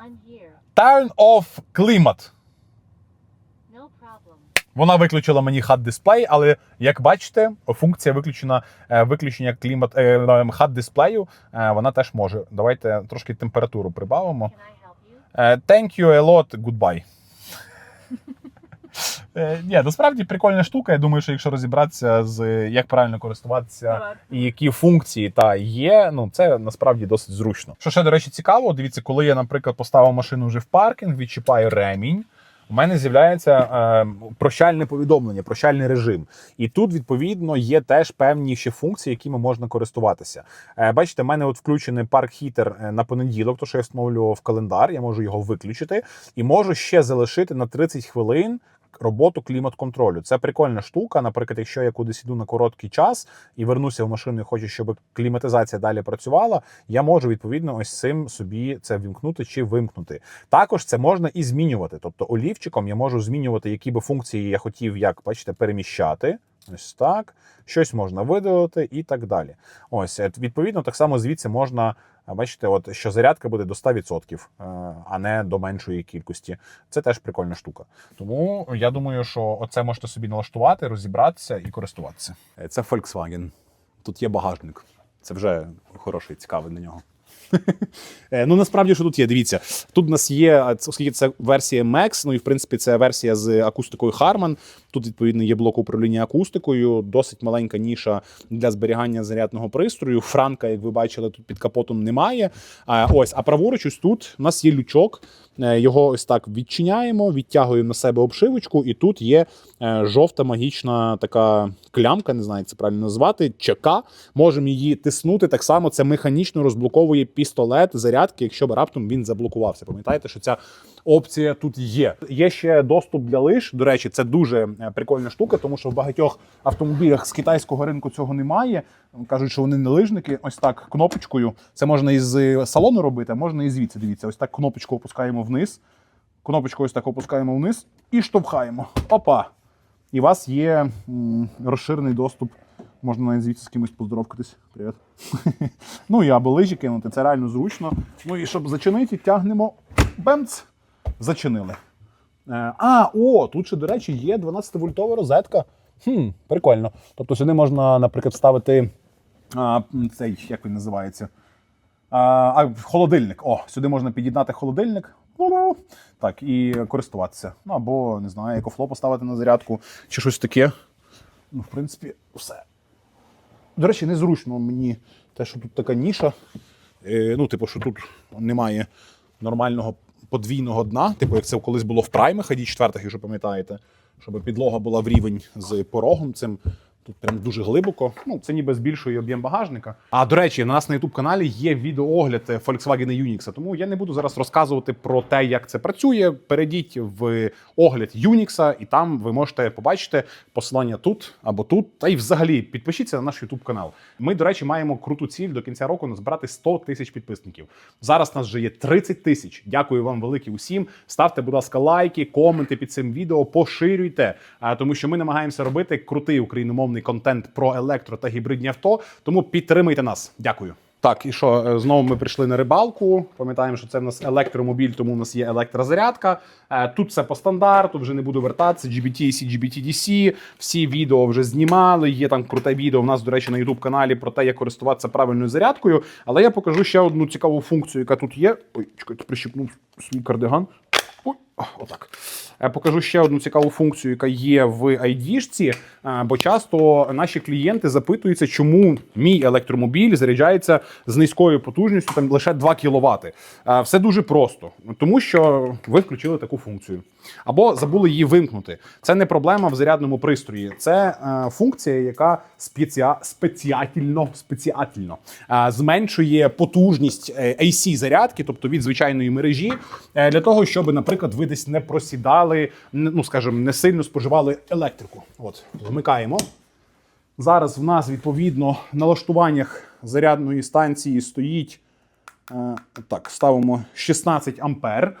I'm here. Turn off climate. No problem. Вона виключила мені HUD-дисплей, але, як бачите, функція виключення HUD-дисплею, вона теж може. Давайте трошки температуру прибавимо. Can I help you? Thank you a lot, goodbye. Ні, насправді прикольна штука. Я думаю, що якщо розібратися з як правильно користуватися і які функції є, ну це насправді досить зручно. Що ще, до речі, цікаво, дивіться, коли я, наприклад, поставив машину вже в паркінг, відчіпаю ремінь, у мене з'являється прощальне повідомлення, прощальний режим. І тут, відповідно, є теж певні ще функції, якими можна користуватися. Бачите, в мене от включений парк-хітер на понеділок, то що я встановлював в календар, я можу його виключити. І можу ще залишити на 30 хвилин роботу клімат-контролю. Це прикольна штука. Наприклад, якщо я кудись іду на короткий час і вернуся в машину і хочу, щоб кліматизація далі працювала, я можу, відповідно, ось цим собі це вімкнути чи вимкнути. Також це можна і змінювати. Тобто олівчиком я можу змінювати, які би функції я хотів, як, бачите, переміщати. Ось так. Щось можна видалити і так далі. Ось, відповідно, так само звідси можна, бачите, от, що зарядка буде до 100%, а не до меншої кількості. Це теж прикольна штука. Тому я думаю, що оце можете собі налаштувати, розібратися і користуватися. Це Volkswagen. Тут є багажник. Це вже хороший, цікавий на нього. Ну, насправді, що тут є, дивіться. Тут у нас є, оскільки це версія Max, ну і, в принципі, це версія з акустикою Harman. Тут, відповідно, є блок управління акустикою, досить маленька ніша для зберігання зарядного пристрою. Франка, як ви бачили, тут під капотом немає. А праворуч ось тут у нас є лючок. Його ось так відчиняємо, відтягуємо на себе обшивочку, і тут є жовта магічна така клямка, не знаю, як це правильно назвати, ЧК. Можемо її тиснути, так само це механічно розблоковує пістолет зарядки, якщо б раптом він заблокувався. Пам'ятаєте, що ця опція тут є. Є ще доступ для лиж. До речі, це дуже прикольна штука, тому що в багатьох автомобілях з китайського ринку цього немає. Кажуть, що вони не лижники. Ось так кнопочкою. Це можна із салону робити, а можна і звідси. Дивіться, ось так кнопочку опускаємо вниз. Кнопочку ось так опускаємо вниз і штовхаємо. Опа! І у вас є розширений доступ. Можна навіть звідси з кимось поздоровкатись. Привіт. Ну і або лижі кинути, це реально зручно. Ну і щоб зачинити, тягнемо. Бемц! Зачинили. Тут ще, до речі, є 12-вольтова розетка. Прикольно. Тобто сюди можна, наприклад, ставити цей, як він називається? Холодильник. Сюди можна під'єднати холодильник. Так, і користуватися. Ну, або, не знаю, екофло поставити на зарядку, чи щось таке. Ну, в принципі, все. До речі, незручно мені те, що тут така ніша. Що тут немає нормального подвійного дна, як це колись було в праймах ID4, якщо пам'ятаєте, щоб підлога була в рівень з порогом цим. Тут прям дуже глибоко. Це ніби збільшує об'єм багажника. А, до речі, на нас на YouTube-каналі є відеоогляд Volkswagen Unix, тому я не буду зараз розказувати про те, як це працює. Перейдіть в огляд Unix, і там ви можете побачити посилання тут або тут. Та й взагалі підпишіться на наш YouTube-канал. Ми, до речі, маємо круту ціль до кінця року назбирати 100 тисяч підписників. Зараз нас вже є 30 тисяч. Дякую вам велике усім. Ставте, будь ласка, лайки, коменти під цим відео, поширюйте, тому що ми намагаємося робити крутий україномовний контент про електро та гібридні авто, тому підтримуйте нас. Дякую. Так, і що, знову ми прийшли на рибалку. Пам'ятаємо, що це в нас електромобіль, тому у нас є електрозарядка. Тут все по стандарту, вже не буду вертатися. GBT-AC, GBT-DC, всі відео вже знімали. Є там круте відео в нас, до речі, на YouTube-каналі про те, як користуватися правильною зарядкою. Але я покажу ще одну цікаву функцію, яка тут є. Ой, чекайте, прищипнув свій кардиган. Ой, отак. Я покажу ще одну цікаву функцію, яка є в ID-шці, бо часто наші клієнти запитуються, чому мій електромобіль заряджається з низькою потужністю, там лише 2 кВт. Все дуже просто, тому що ви включили таку функцію. Або забули її вимкнути. Це не проблема в зарядному пристрої. Це функція, яка спеціально зменшує потужність AC-зарядки, тобто від звичайної мережі, для того, щоб, наприклад, ви десь не просідали, не сильно споживали електрику. От, вмикаємо. Зараз в нас, відповідно, на налаштуваннях зарядної станції стоїть, ставимо 16 ампер.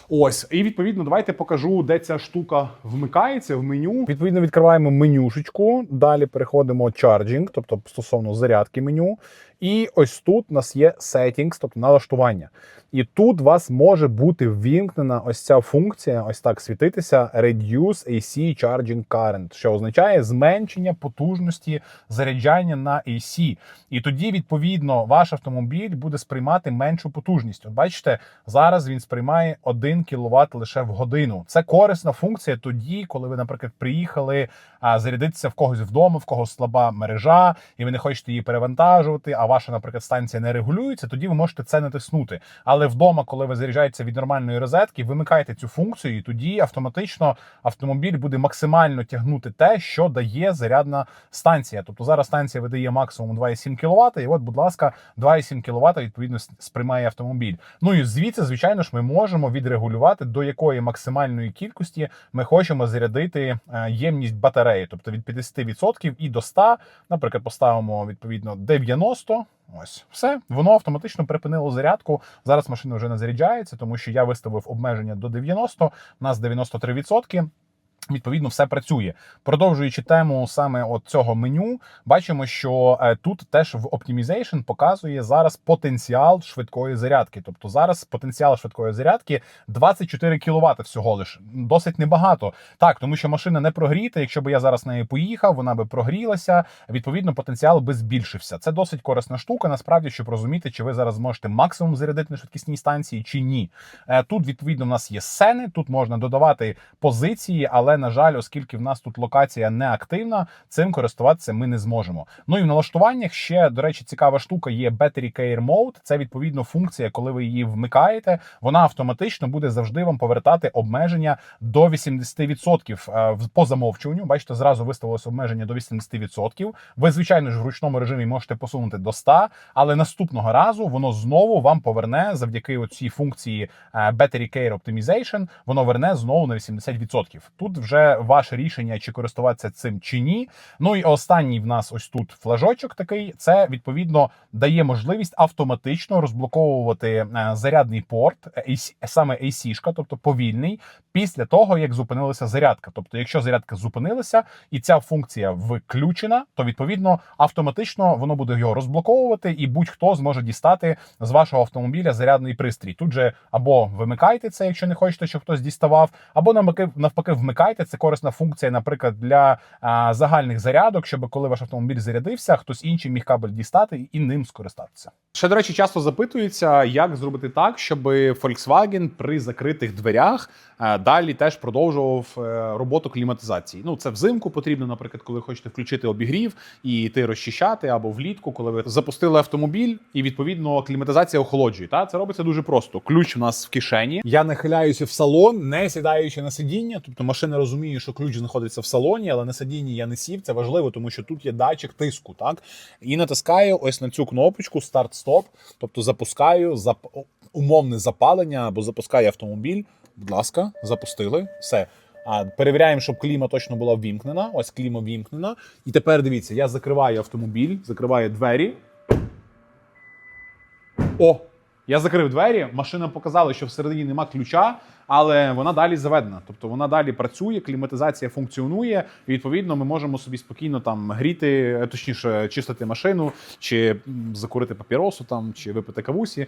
Ось, і відповідно, давайте покажу, де ця штука вмикається в меню. Відповідно, відкриваємо менюшечку, далі переходимо charging, тобто стосовно зарядки меню. І ось тут у нас є settings, тобто налаштування. І тут у вас може бути ввімкнена ось ця функція, ось так світитися, Reduce AC Charging Current, що означає зменшення потужності заряджання на AC. І тоді, відповідно, ваш автомобіль буде сприймати меншу потужність. От бачите, зараз він сприймає 1 кВт лише в годину. Це корисна функція тоді, коли ви, наприклад, приїхали зарядитися в когось вдома, в когось слаба мережа, і ви не хочете її перевантажувати, а ваша, наприклад, станція не регулюється, тоді ви можете це натиснути. Але вдома, коли ви заряджаєтеся від нормальної розетки, вимикайте цю функцію, і тоді автоматично автомобіль буде максимально тягнути те, що дає зарядна станція. Тобто зараз станція видає максимум 2,7 кВт, і от, будь ласка, 2,7 кВт відповідно сприймає автомобіль. Ну і звідси, звичайно ж, ми можемо відрегулювати, до якої максимальної кількості ми хочемо зарядити ємність батареї, тобто від 50% і до 100, наприклад, поставимо відповідно 90. Ось, все, воно автоматично припинило зарядку. Зараз машина вже не заряджається, тому що я виставив обмеження до 90, у нас 93%. Відповідно, все працює. Продовжуючи тему саме от цього меню, бачимо, що тут теж в Optimization показує зараз потенціал швидкої зарядки. Тобто зараз потенціал швидкої зарядки 24 кВт всього лиш. Досить небагато. Так, тому що машина не прогріта. Якщо б я зараз нею поїхав, вона би прогрілася. Відповідно, потенціал би збільшився. Це досить корисна штука, насправді, щоб розуміти, чи ви зараз зможете максимум зарядити на швидкісній станції, чи ні. Тут, відповідно, в нас є сцени, тут можна додавати позиції, але, на жаль, оскільки в нас тут локація не активна, цим користуватися ми не зможемо. Ну і в налаштуваннях ще, до речі, цікава штука є Battery Care Mode. Це, відповідно, функція, коли ви її вмикаєте, вона автоматично буде завжди вам повертати обмеження до 80% по замовчуванню. Бачите, зразу виставилось обмеження до 80%. Ви, звичайно ж, в ручному режимі можете посунути до 100, але наступного разу воно знову вам поверне завдяки оцій функції Battery Care Optimization, воно верне знову на 80%. Тут вже ваше рішення, чи користуватися цим, чи ні. Ну і останній в нас ось тут флажочок такий, це, відповідно, дає можливість автоматично розблоковувати зарядний порт, саме AC-шка, тобто повільний, після того, як зупинилася зарядка. Тобто, якщо зарядка зупинилася і ця функція включена, то, відповідно, автоматично воно буде його розблоковувати, і будь-хто зможе дістати з вашого автомобіля зарядний пристрій. Тут же або вимикайте це, якщо не хочете, щоб хтось діставав, або навпаки вмикайте. Це корисна функція, наприклад, для загальних зарядок, щоб коли ваш автомобіль зарядився, хтось інший міг кабель дістати і ним скористатися. Ще, до речі, часто запитуються, як зробити так, щоб Volkswagen при закритих дверях далі теж продовжував роботу кліматизації. Ну, це взимку потрібно, наприклад, коли хочете включити обігрів і йти розчищати, або влітку, коли ви запустили автомобіль і, відповідно, кліматизація охолоджує. Це робиться дуже просто. Ключ у нас в кишені. Я нахиляюся в салон, не сідаючи на сидіння, тобто машина розуміє, що ключ знаходиться в салоні, але на сидінні я не сів. Це важливо, тому що тут є датчик тиску, так? І натискаю ось на цю кнопочку старт-стоп, тобто запускаю умовне запалення або запускаю автомобіль. Будь ласка, запустили. Все. Перевіряємо, щоб кліма точно була ввімкнена. Ось кліма ввімкнена. І тепер дивіться, я закриваю автомобіль, закриваю двері. О! Я закрив двері, машина показала, що всередині нема ключа, але вона далі заведена. Тобто вона далі працює, кліматизація функціонує, і, відповідно, ми можемо собі спокійно там гріти, точніше, чистити машину, чи закурити папіросу, там, чи випити кавусі,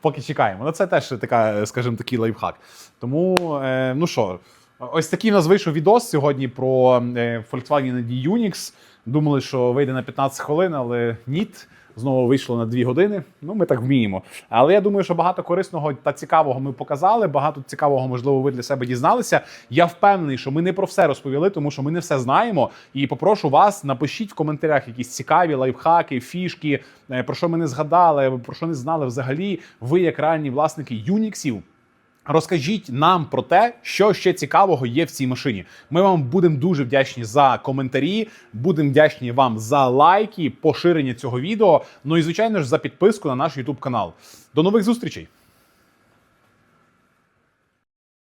поки чекаємо. Ну, це теж така, скажімо, такий лайфхак. Тому, ну що, ось такий у нас вийшов відос сьогодні про Volkswagen ID Unix. Думали, що вийде на 15 хвилин, але ні. Знову вийшло на 2 години. Ну, ми так вміємо. Але я думаю, що багато корисного та цікавого ми показали, багато цікавого, можливо, ви для себе дізналися. Я впевнений, що ми не про все розповіли, тому що ми не все знаємо. І попрошу вас, напишіть в коментарях якісь цікаві лайфхаки, фішки, про що ми не згадали, про що не знали взагалі. Ви, як реальні власники Unixів, розкажіть нам про те, що ще цікавого є в цій машині. Ми вам будемо дуже вдячні за коментарі, будемо вдячні вам за лайки, поширення цього відео, ну і, звичайно ж, за підписку на наш YouTube канал. До нових зустрічей!